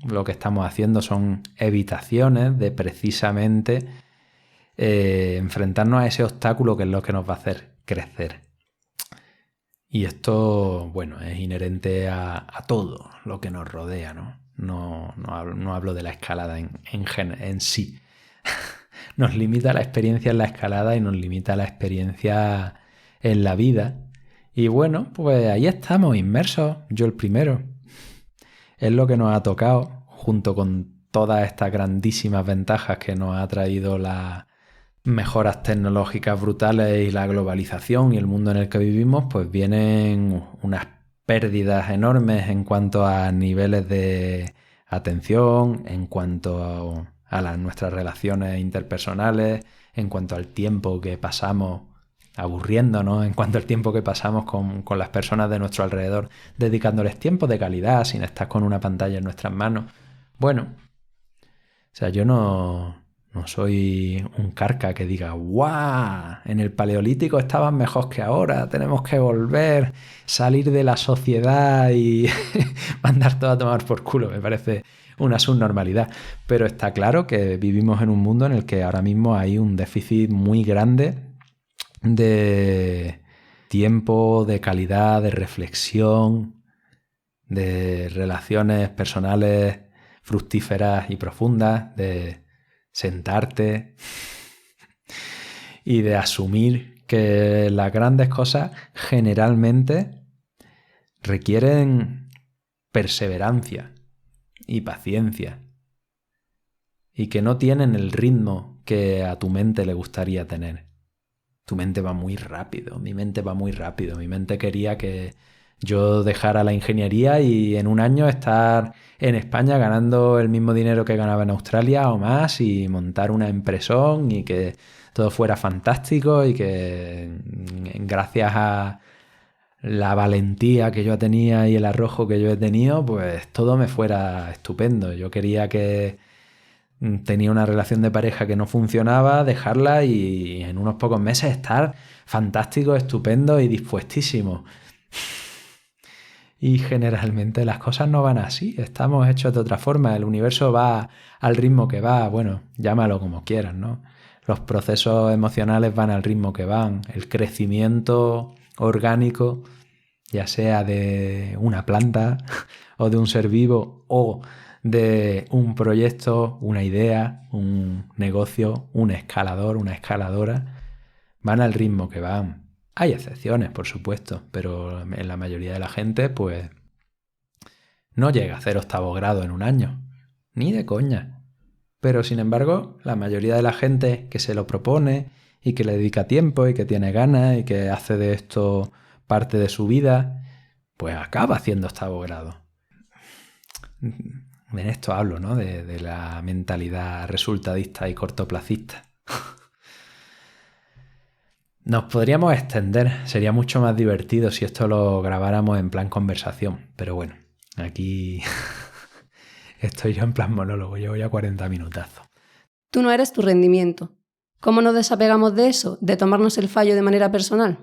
lo que estamos haciendo son evitaciones de precisamente enfrentarnos a ese obstáculo que es lo que nos va a hacer crecer. Y esto, bueno, es inherente a todo lo que nos rodea, ¿no? No hablo de la escalada en sí. Nos limita la experiencia en la escalada y nos limita la experiencia en la vida. Y bueno, pues ahí estamos, inmersos, yo el primero. Es lo que nos ha tocado, junto con todas estas grandísimas ventajas que nos ha traído las mejoras tecnológicas brutales y la globalización y el mundo en el que vivimos, pues vienen unas pérdidas enormes en cuanto a niveles de atención, en cuanto a nuestras relaciones interpersonales, en cuanto al tiempo que pasamos aburriéndonos, en cuanto al tiempo que pasamos con las personas de nuestro alrededor, dedicándoles tiempo de calidad sin estar con una pantalla en nuestras manos. Bueno, o sea, yo no soy un carca que diga ¡guau! En el Paleolítico estaban mejor que ahora, tenemos que volver, salir de la sociedad y mandar todo a tomar por culo. Me parece una subnormalidad. Pero está claro que vivimos en un mundo en el que ahora mismo hay un déficit muy grande de tiempo, de calidad, de reflexión, de relaciones personales fructíferas y profundas, de sentarte y de asumir que las grandes cosas generalmente requieren perseverancia y paciencia y que no tienen el ritmo que a tu mente le gustaría tener. Tu mente va muy rápido, mi mente va muy rápido. Mi mente quería que yo dejara la ingeniería y en un año estar en España ganando el mismo dinero que ganaba en Australia o más y montar una empresón y que todo fuera fantástico y que gracias a la valentía que yo tenía y el arrojo que yo he tenido, pues todo me fuera estupendo. Yo quería que tenía una relación de pareja que no funcionaba, dejarla y en unos pocos meses estar fantástico, estupendo y dispuestísimo. Y generalmente las cosas no van así, estamos hechos de otra forma, el universo va al ritmo que va, bueno, llámalo como quieras, ¿no? Los procesos emocionales van al ritmo que van, el crecimiento orgánico, ya sea de una planta o de un ser vivo o de un proyecto, una idea, un negocio, un escalador, una escaladora, van al ritmo que van. Hay excepciones, por supuesto, pero en la mayoría de la gente, pues, no llega a hacer 8º grado en un año. Ni de coña. Pero, sin embargo, la mayoría de la gente que se lo propone y que le dedica tiempo y que tiene ganas y que hace de esto parte de su vida, pues acaba haciendo 8º grado. En esto hablo, ¿no? De la mentalidad resultadista y cortoplacista. Nos podríamos extender, sería mucho más divertido si esto lo grabáramos en plan conversación, pero bueno, aquí estoy yo en plan monólogo, llevo ya 40 minutazos. Tú no eres tu rendimiento. ¿Cómo nos desapegamos de eso, de tomarnos el fallo de manera personal?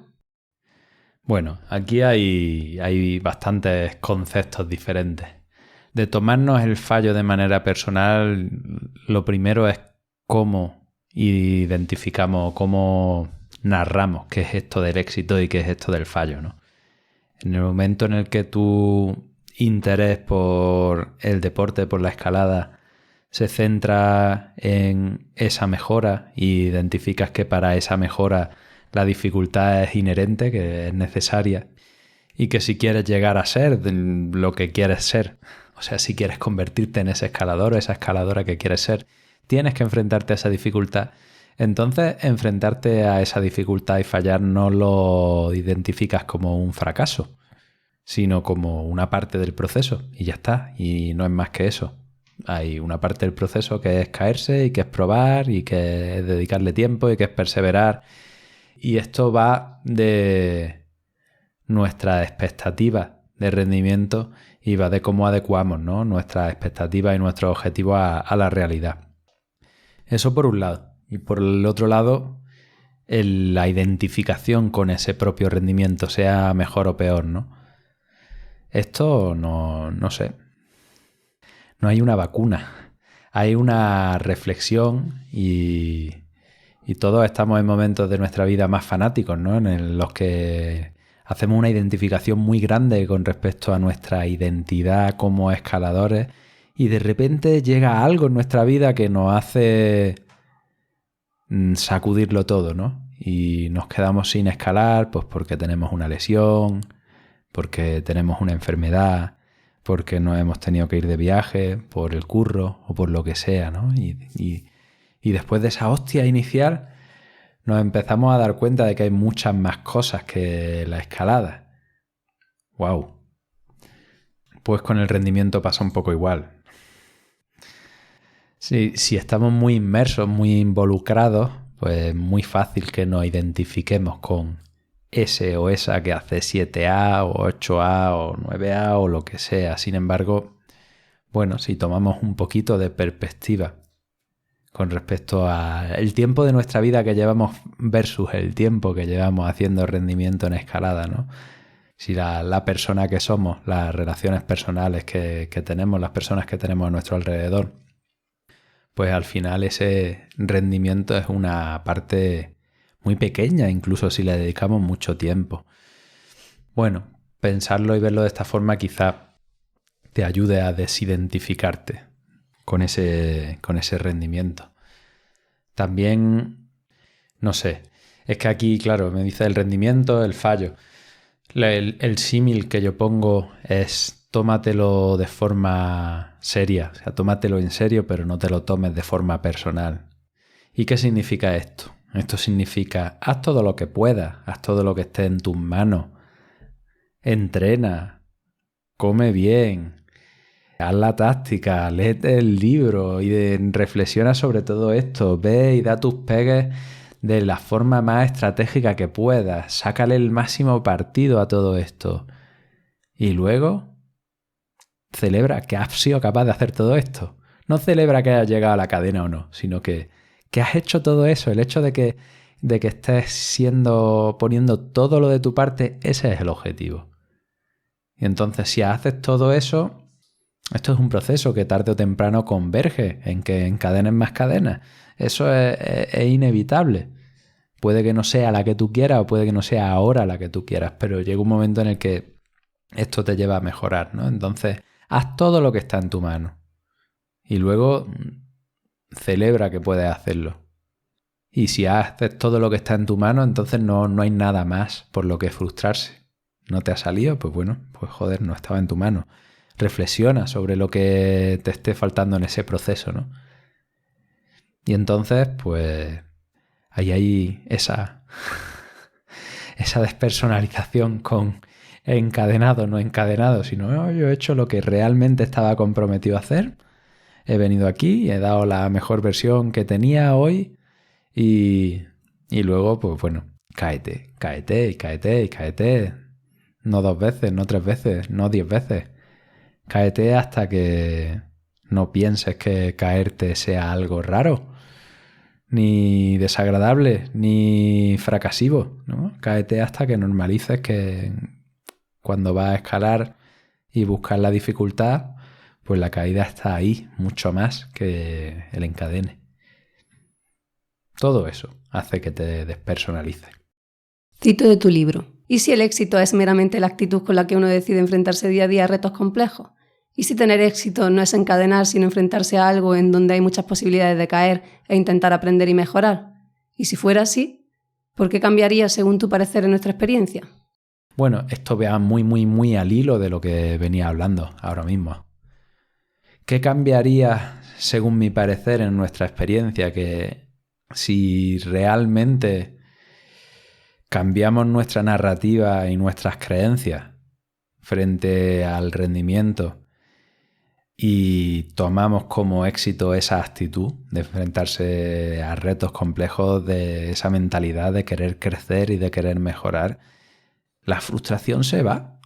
Bueno, aquí hay bastantes conceptos diferentes. De tomarnos el fallo de manera personal, lo primero es cómo identificamos, cómo narramos qué es esto del éxito y qué es esto del fallo, ¿no? En el momento en el que tu interés por el deporte, por la escalada, se centra en esa mejora y identificas que para esa mejora la dificultad es inherente, que es necesaria y que si quieres llegar a ser lo que quieres ser, o sea, si quieres convertirte en ese escalador o esa escaladora que quieres ser, tienes que enfrentarte a esa dificultad. Entonces, enfrentarte a esa dificultad y fallar no lo identificas como un fracaso, sino como una parte del proceso y ya está, y no es más que eso. Hay una parte del proceso que es caerse y que es probar y que es dedicarle tiempo y que es perseverar. Y esto va de nuestras expectativas de rendimiento y va de cómo adecuamos, ¿no?, nuestras expectativas y nuestros objetivos a la realidad. Eso por un lado. Y por el otro lado, la identificación con ese propio rendimiento, sea mejor o peor, ¿no? Esto no sé. No hay una vacuna. Hay una reflexión y todos estamos en momentos de nuestra vida más fanáticos, ¿no?, en los que hacemos una identificación muy grande con respecto a nuestra identidad como escaladores y de repente llega algo en nuestra vida que nos hace sacudirlo todo, ¿no? Y nos quedamos sin escalar pues porque tenemos una lesión, porque tenemos una enfermedad, porque nos hemos tenido que ir de viaje, por el curro o por lo que sea, ¿no? Y después de esa hostia inicial nos empezamos a dar cuenta de que hay muchas más cosas que la escalada. ¡Wow! Pues con el rendimiento pasa un poco igual. Si estamos muy inmersos, muy involucrados, pues es muy fácil que nos identifiquemos con ese o esa que hace 7A o 8A o 9A o lo que sea. Sin embargo, bueno, si tomamos un poquito de perspectiva con respecto al tiempo de nuestra vida que llevamos versus el tiempo que llevamos haciendo rendimiento en escalada, ¿no? Si la persona que somos, las relaciones personales que tenemos, las personas que tenemos a nuestro alrededor, pues al final ese rendimiento es una parte muy pequeña, incluso si le dedicamos mucho tiempo. Bueno, pensarlo y verlo de esta forma quizá te ayude a desidentificarte con ese rendimiento. También, no sé, es que aquí, claro, me dice el rendimiento, el fallo. El símil que yo pongo es tómatelo de forma seria, o sea, tómatelo en serio, pero no te lo tomes de forma personal. ¿Y qué significa esto? Esto significa, haz todo lo que puedas, haz todo lo que esté en tus manos, entrena, come bien, haz la táctica, léete el libro y reflexiona sobre todo esto, ve y da tus pegues de la forma más estratégica que puedas, sácale el máximo partido a todo esto y luego celebra que has sido capaz de hacer todo esto. No celebra que hayas llegado a la cadena o no, sino que has hecho todo eso. El hecho de que estés poniendo todo lo de tu parte, ese es el objetivo. Y entonces si haces todo eso, esto es un proceso que tarde o temprano converge en que encadenes más cadenas. Eso es inevitable. Puede que no sea la que tú quieras o puede que no sea ahora la que tú quieras, pero llega un momento en el que esto te lleva a mejorar, ¿no? Entonces, haz todo lo que está en tu mano y luego celebra que puedes hacerlo. Y si haces todo lo que está en tu mano, entonces no hay nada más por lo que frustrarse. ¿No te ha salido? Pues bueno, pues joder, no estaba en tu mano. Reflexiona sobre lo que te esté faltando en ese proceso, ¿no? Y entonces, pues ahí hay esa despersonalización con encadenado, no encadenado, sino yo he hecho lo que realmente estaba comprometido a hacer, he venido aquí y he dado la mejor versión que tenía hoy y luego, pues bueno, cáete, no 2 veces, no 3 veces, no 10 veces, cáete hasta que no pienses que caerte sea algo raro, ni desagradable, ni fracasivo, ¿no? Cáete hasta que normalices que cuando vas a escalar y buscas la dificultad, pues la caída está ahí, mucho más que el encadene. Todo eso hace que te despersonalices. Cito de tu libro. ¿Y si el éxito es meramente la actitud con la que uno decide enfrentarse día a día a retos complejos? ¿Y si tener éxito no es encadenar, sino enfrentarse a algo en donde hay muchas posibilidades de caer e intentar aprender y mejorar? Y si fuera así, ¿por qué cambiaría según tu parecer en nuestra experiencia? Bueno, esto va muy al hilo de lo que venía hablando ahora mismo. ¿Qué cambiaría según mi parecer en nuestra experiencia? Que si realmente cambiamos nuestra narrativa y nuestras creencias frente al rendimiento y tomamos como éxito esa actitud de enfrentarse a retos complejos, de esa mentalidad de querer crecer y de querer mejorar, la frustración se va.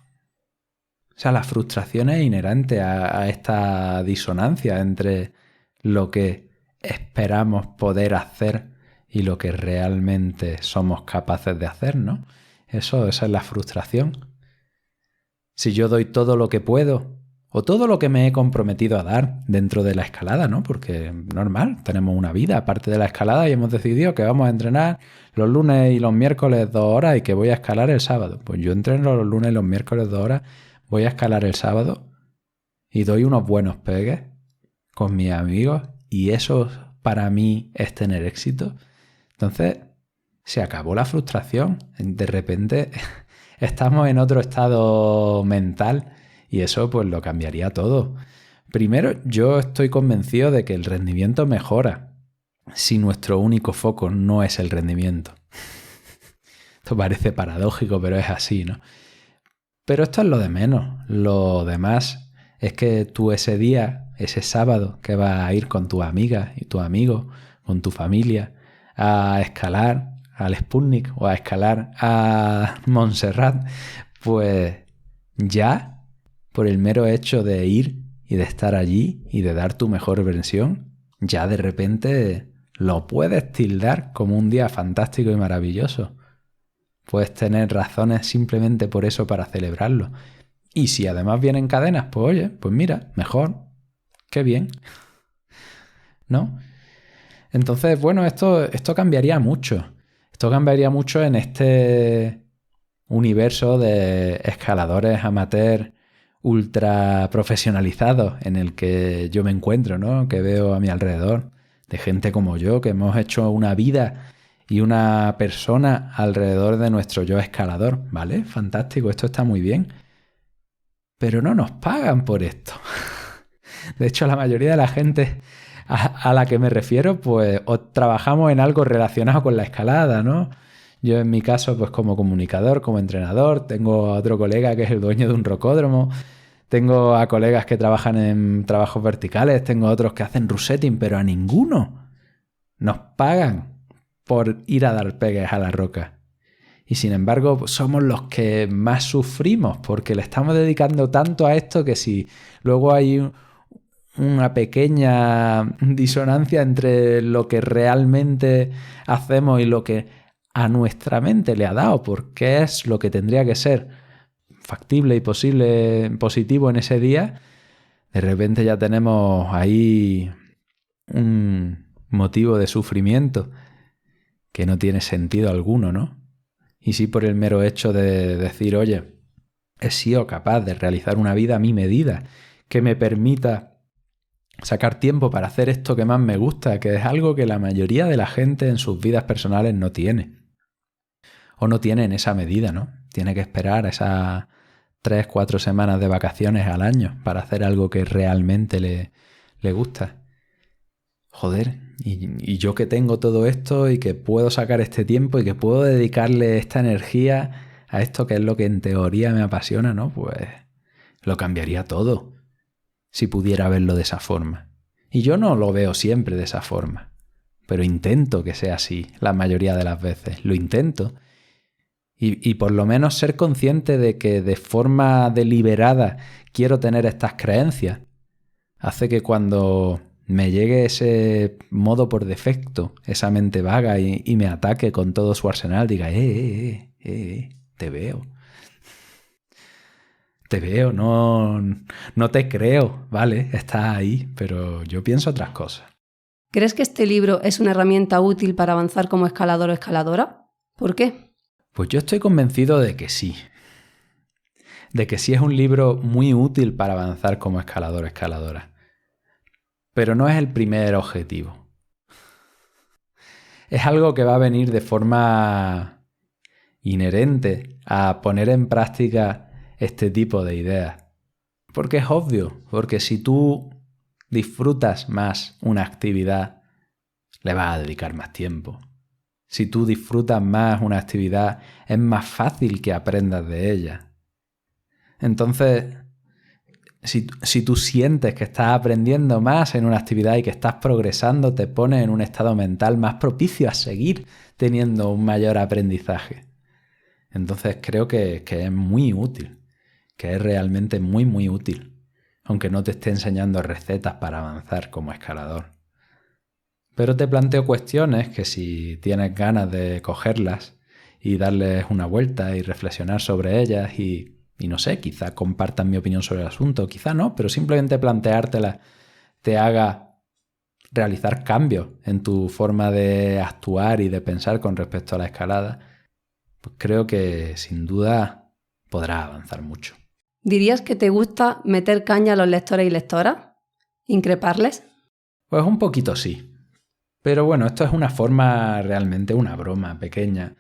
O sea, la frustración es inherente a esta disonancia entre lo que esperamos poder hacer y lo que realmente somos capaces de hacer, ¿no? Esa es la frustración. Si yo doy todo lo que puedo o todo lo que me he comprometido a dar dentro de la escalada, ¿no? Porque normal, tenemos una vida aparte de la escalada y hemos decidido que vamos a entrenar los lunes y los miércoles 2 horas y que voy a escalar el sábado. Pues yo entreno los lunes y los miércoles 2 horas, voy a escalar el sábado y doy unos buenos pegues con mis amigos y eso para mí es tener éxito. Entonces se acabó la frustración. De repente estamos en otro estado mental y eso pues lo cambiaría todo. Primero, yo estoy convencido de que el rendimiento mejora si nuestro único foco no es el rendimiento. Esto parece paradójico, pero es así, ¿no? Pero esto es lo de menos. Lo demás es que tú ese día, ese sábado, que vas a ir con tus amigas y tus amigos, con tu familia, a escalar al Sputnik o a escalar a Montserrat, pues ya por el mero hecho de ir y de estar allí y de dar tu mejor versión, ya de repente lo puedes tildar como un día fantástico y maravilloso. Puedes tener razones simplemente por eso para celebrarlo. Y si además vienen cadenas, pues oye, pues mira, mejor, qué bien, ¿no? Entonces, bueno, esto cambiaría mucho. Esto cambiaría mucho en este universo de escaladores amateur ultra profesionalizados en el que yo me encuentro, ¿no? Que veo a mi alrededor, de gente como yo, que hemos hecho una vida y una persona alrededor de nuestro yo escalador, ¿vale? Fantástico, esto está muy bien. Pero no nos pagan por esto. De hecho, la mayoría de la gente a la que me refiero, pues o trabajamos en algo relacionado con la escalada, ¿no? Yo en mi caso, pues como comunicador, como entrenador, tengo a otro colega que es el dueño de un rocódromo, tengo a colegas que trabajan en trabajos verticales, tengo otros que hacen resetting, pero a ninguno nos pagan por ir a dar pegues a la roca. Y sin embargo, pues somos los que más sufrimos porque le estamos dedicando tanto a esto que si luego hay una pequeña disonancia entre lo que realmente hacemos y lo que a nuestra mente le ha dado, porque es lo que tendría que ser factible y posible, positivo en ese día, de repente ya tenemos ahí un motivo de sufrimiento que no tiene sentido alguno, ¿no? Y sí por el mero hecho de decir, oye, he sido capaz de realizar una vida a mi medida, que me permita sacar tiempo para hacer esto que más me gusta, que es algo que la mayoría de la gente en sus vidas personales no tiene. O no tiene en esa medida, ¿no? Tiene que esperar esas 3-4 semanas de vacaciones al año para hacer algo que realmente le gusta. Joder, y yo que tengo todo esto y que puedo sacar este tiempo y que puedo dedicarle esta energía a esto que es lo que en teoría me apasiona, ¿no? Pues lo cambiaría todo si pudiera verlo de esa forma. Y yo no lo veo siempre de esa forma, pero intento que sea así la mayoría de las veces. Lo intento. Y por lo menos ser consciente de que de forma deliberada quiero tener estas creencias hace que cuando me llegue ese modo por defecto, esa mente vaga y me ataque con todo su arsenal, diga, te veo. Te veo, no te creo, vale, estás ahí, pero yo pienso otras cosas. ¿Crees que este libro es una herramienta útil para avanzar como escalador o escaladora? ¿Por qué? Pues yo estoy convencido de que sí. De que sí es un libro muy útil para avanzar como escalador o escaladora. Pero no es el primer objetivo. Es algo que va a venir de forma inherente a poner en práctica este tipo de ideas. Porque es obvio, porque si tú disfrutas más una actividad, le vas a dedicar más tiempo. Si tú disfrutas más una actividad, es más fácil que aprendas de ella. Entonces, si tú sientes que estás aprendiendo más en una actividad y que estás progresando, te pones en un estado mental más propicio a seguir teniendo un mayor aprendizaje. Entonces creo que es muy útil, que es realmente muy, muy útil, aunque no te esté enseñando recetas para avanzar como escalador. Pero te planteo cuestiones que si tienes ganas de cogerlas y darles una vuelta y reflexionar sobre ellas y no sé, quizá compartan mi opinión sobre el asunto, quizá no, pero simplemente planteártelas te haga realizar cambios en tu forma de actuar y de pensar con respecto a la escalada, pues creo que sin duda podrás avanzar mucho. ¿Dirías que te gusta meter caña a los lectores y lectoras? ¿Increparles? Pues un poquito sí. Pero bueno, esto es una forma realmente, una broma pequeña,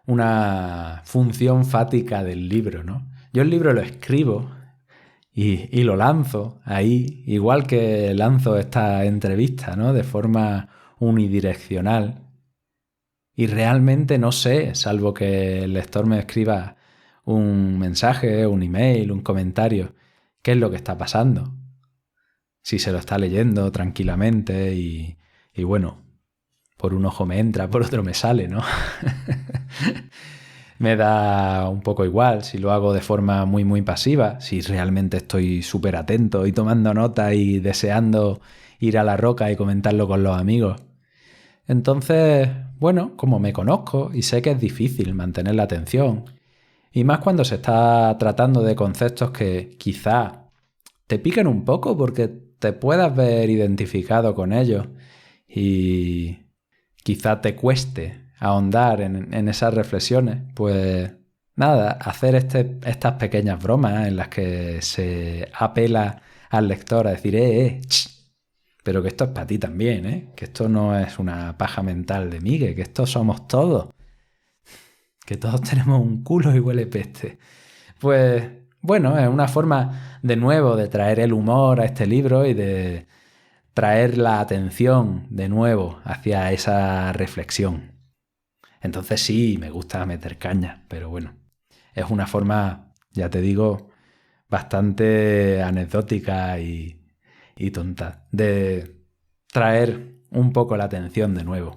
una función fática del libro, ¿no? Yo el libro lo escribo y lo lanzo ahí, igual que lanzo esta entrevista, ¿no? De forma unidireccional. Y realmente no sé, salvo que el lector me escriba un mensaje, un email, un comentario, qué es lo que está pasando. Si se lo está leyendo tranquilamente y bueno, por un ojo me entra, por otro me sale, ¿no? Me da un poco igual si lo hago de forma muy, muy pasiva, si realmente estoy súper atento y tomando nota y deseando ir a la roca y comentarlo con los amigos. Entonces, bueno, como me conozco y sé que es difícil mantener la atención, y más cuando se está tratando de conceptos que quizá te piquen un poco porque te puedas ver identificado con ellos y quizá te cueste ahondar en esas reflexiones, pues nada, hacer estas pequeñas bromas en las que se apela al lector a decir, pero que esto es para ti también, que esto no es una paja mental de Migue, que estos somos todos, que todos tenemos un culo y huele peste. Pues bueno, es una forma de nuevo de traer el humor a este libro y de traer la atención de nuevo hacia esa reflexión. Entonces sí, me gusta meter caña, pero bueno, es una forma, ya te digo, bastante anecdótica y tonta de traer un poco la atención de nuevo.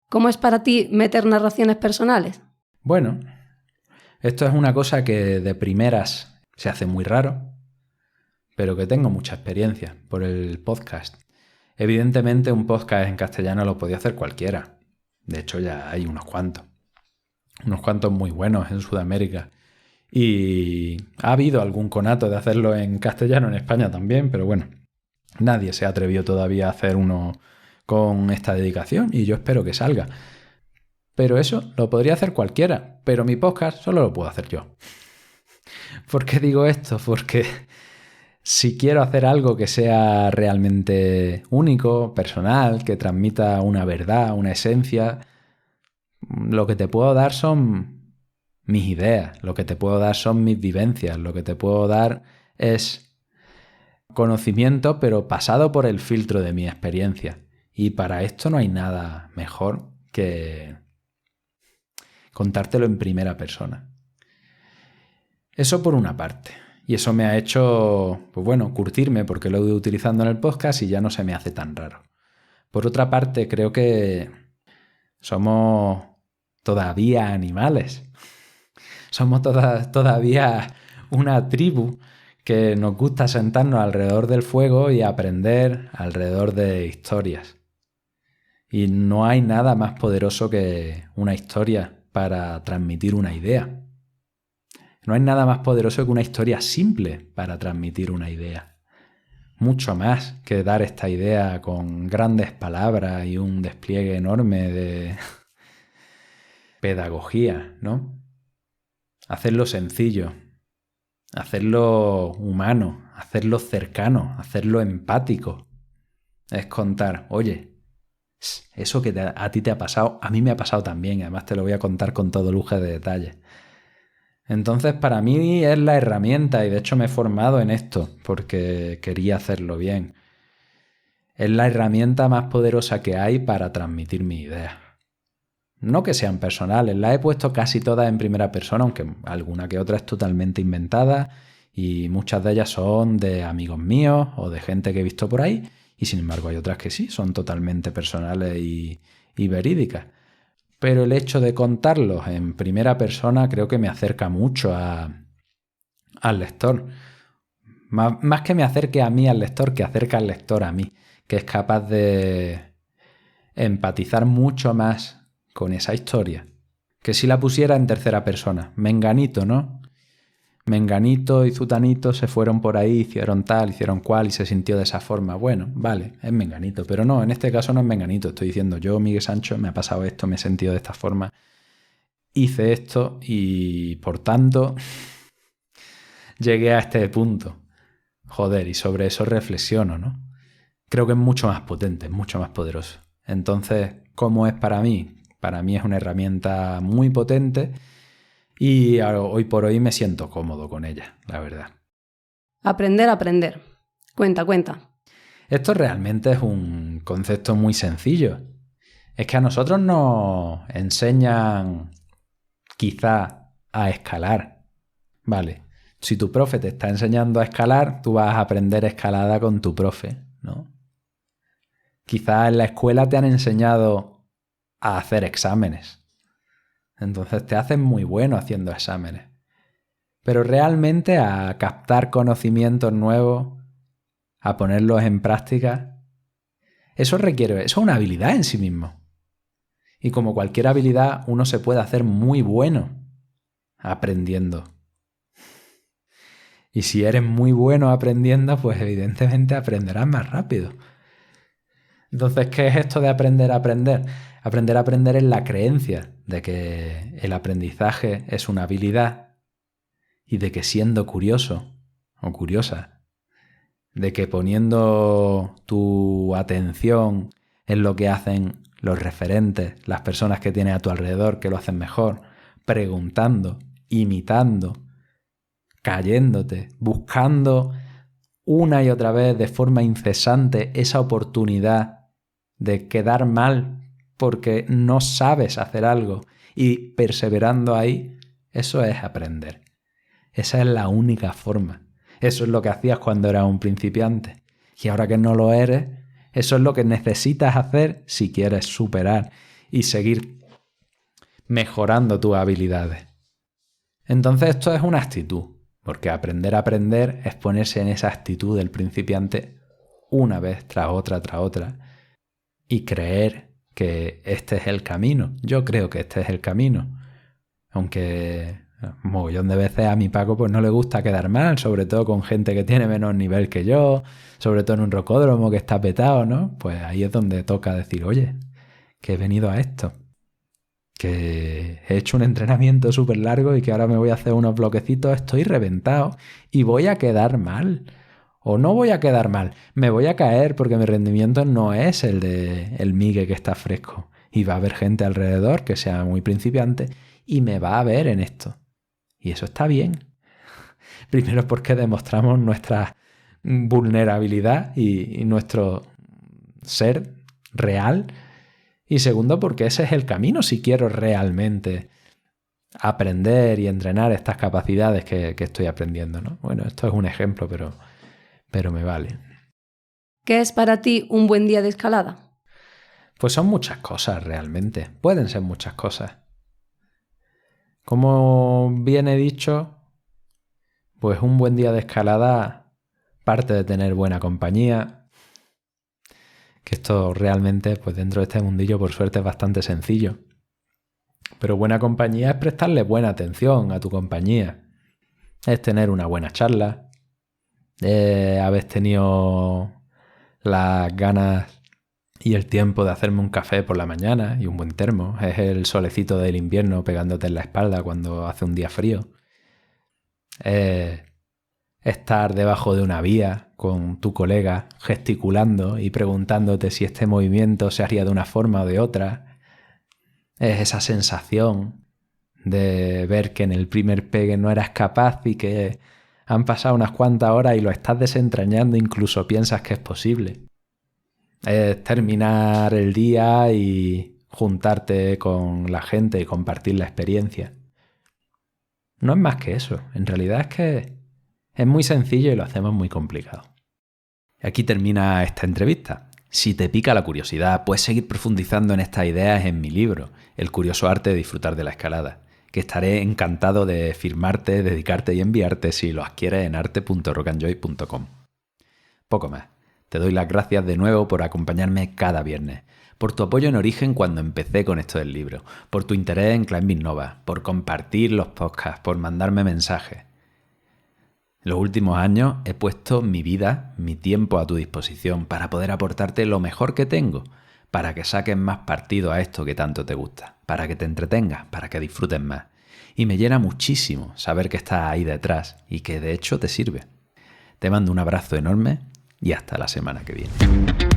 ¿Cómo es para ti meter narraciones personales? Bueno, esto es una cosa que de primeras se hace muy raro, pero que tengo mucha experiencia por el podcast. Evidentemente un podcast en castellano lo podía hacer cualquiera. De hecho ya hay unos cuantos muy buenos en Sudamérica. Y ha habido algún conato de hacerlo en castellano en España también, pero bueno, nadie se atrevió todavía a hacer uno con esta dedicación y yo espero que salga. Pero eso lo podría hacer cualquiera, pero mi podcast solo lo puedo hacer yo. ¿Por qué digo esto? Porque si quiero hacer algo que sea realmente único, personal, que transmita una verdad, una esencia, lo que te puedo dar son mis ideas, lo que te puedo dar son mis vivencias, lo que te puedo dar es conocimiento, pero pasado por el filtro de mi experiencia. Y para esto no hay nada mejor que contártelo en primera persona. Eso por una parte. Y eso me ha hecho, pues bueno, curtirme porque lo he ido utilizando en el podcast y ya no se me hace tan raro. Por otra parte, creo que somos todavía animales. Somos todavía una tribu que nos gusta sentarnos alrededor del fuego y aprender alrededor de historias. Y no hay nada más poderoso que una historia para transmitir una idea. No hay nada más poderoso que una historia simple para transmitir una idea. Mucho más que dar esta idea con grandes palabras y un despliegue enorme de pedagogía, ¿no? Hacerlo sencillo, hacerlo humano, hacerlo cercano, hacerlo empático. Es contar, oye, eso que a ti te ha pasado, a mí me ha pasado también, y además te lo voy a contar con todo lujo de detalles. Entonces, para mí es la herramienta, y de hecho me he formado en esto porque quería hacerlo bien. Es la herramienta más poderosa que hay para transmitir mis ideas. No que sean personales, las he puesto casi todas en primera persona, aunque alguna que otra es totalmente inventada y muchas de ellas son de amigos míos o de gente que he visto por ahí, y sin embargo hay otras que sí, son totalmente personales y verídicas. pero el hecho de contarlos en primera persona creo que me acerca mucho al lector. Más que me acerque a mí al lector, que acerca al lector a mí, que es capaz de empatizar mucho más con esa historia que si la pusiera en tercera persona. Menganito, ¿no? Menganito y Zutanito se fueron por ahí, hicieron tal, hicieron cual y se sintió de esa forma. Bueno, vale, es Menganito, pero no, en este caso no es Menganito. Estoy diciendo yo, Miguel Sancho, me ha pasado esto, me he sentido de esta forma, hice esto y por tanto llegué a este punto. Joder, y sobre eso reflexiono, ¿no? Creo que es mucho más potente, es mucho más poderoso. Entonces, ¿cómo es para mí? Para mí es una herramienta muy potente y hoy por hoy me siento cómodo con ella, la verdad. Aprender a aprender. Cuenta. Esto realmente es un concepto muy sencillo. Es que a nosotros nos enseñan quizá a escalar. Vale, si tu profe te está enseñando a escalar, tú vas a aprender escalada con tu profe, ¿no? Quizá en la escuela te han enseñado a hacer exámenes. Entonces te hacen muy bueno haciendo exámenes. Pero realmente a captar conocimientos nuevos, a ponerlos en práctica, eso es una habilidad en sí mismo. Y como cualquier habilidad, uno se puede hacer muy bueno aprendiendo. Y si eres muy bueno aprendiendo, pues evidentemente aprenderás más rápido. Entonces, ¿qué es esto de aprender a aprender? Aprender a aprender es la creencia de que el aprendizaje es una habilidad y de que siendo curioso o curiosa, de que poniendo tu atención en lo que hacen los referentes, las personas que tienes a tu alrededor que lo hacen mejor, preguntando, imitando, cayéndote, buscando una y otra vez de forma incesante esa oportunidad de quedar mal porque no sabes hacer algo y perseverando ahí, eso es aprender. Esa es la única forma. Eso es lo que hacías cuando eras un principiante. Y ahora que no lo eres, eso es lo que necesitas hacer si quieres superar y seguir mejorando tus habilidades. Entonces esto es una actitud, porque aprender a aprender es ponerse en esa actitud del principiante una vez tras otra y creer que este es el camino. Yo creo que este es el camino. Aunque un mogollón de veces a mi Paco pues no le gusta quedar mal, sobre todo con gente que tiene menos nivel que yo, sobre todo en un rocódromo que está petado, ¿no? Pues ahí es donde toca decir, oye, que he venido a esto, que he hecho un entrenamiento súper largo y que ahora me voy a hacer unos bloquecitos, estoy reventado y voy a quedar mal. O no voy a quedar mal, me voy a caer porque mi rendimiento no es el de el Migue que está fresco. Y va a haber gente alrededor que sea muy principiante y me va a ver en esto. Y eso está bien. Primero porque demostramos nuestra vulnerabilidad y nuestro ser real. Y segundo porque ese es el camino si quiero realmente aprender y entrenar estas capacidades que estoy aprendiendo, ¿no? Bueno, esto es un ejemplo, pero me vale. ¿Qué es para ti un buen día de escalada? Pues son muchas cosas realmente. Pueden ser muchas cosas. Como bien he dicho, pues un buen día de escalada parte de tener buena compañía. Que esto realmente, pues dentro de este mundillo, por suerte, es bastante sencillo. Pero buena compañía es prestarle buena atención a tu compañía. Es tener una buena charla. Habéis tenido las ganas y el tiempo de hacerme un café por la mañana y un buen termo. Es el solecito del invierno pegándote en la espalda cuando hace un día frío. Estar debajo de una vía con tu colega gesticulando y preguntándote si este movimiento se haría de una forma o de otra. Es esa sensación de ver que en el primer pegue no eras capaz y que han pasado unas cuantas horas y lo estás desentrañando, incluso piensas que es posible. Es terminar el día y juntarte con la gente y compartir la experiencia. No es más que eso. En realidad es que es muy sencillo y lo hacemos muy complicado. Aquí termina esta entrevista. Si te pica la curiosidad, puedes seguir profundizando en estas ideas en mi libro, El curioso arte de disfrutar de la escalada, que estaré encantado de firmarte, dedicarte y enviarte si lo adquieres en arte.rockandjoy.com. Poco más. Te doy las gracias de nuevo por acompañarme cada viernes, por tu apoyo en origen cuando empecé con esto del libro, por tu interés en Climbing Nova, por compartir los podcasts, por mandarme mensajes. Los últimos años he puesto mi vida, mi tiempo a tu disposición para poder aportarte lo mejor que tengo, para que saques más partido a esto que tanto te gusta, para que te entretengas, para que disfrutes más. Y me llena muchísimo saber que estás ahí detrás y que de hecho te sirve. Te mando un abrazo enorme y hasta la semana que viene.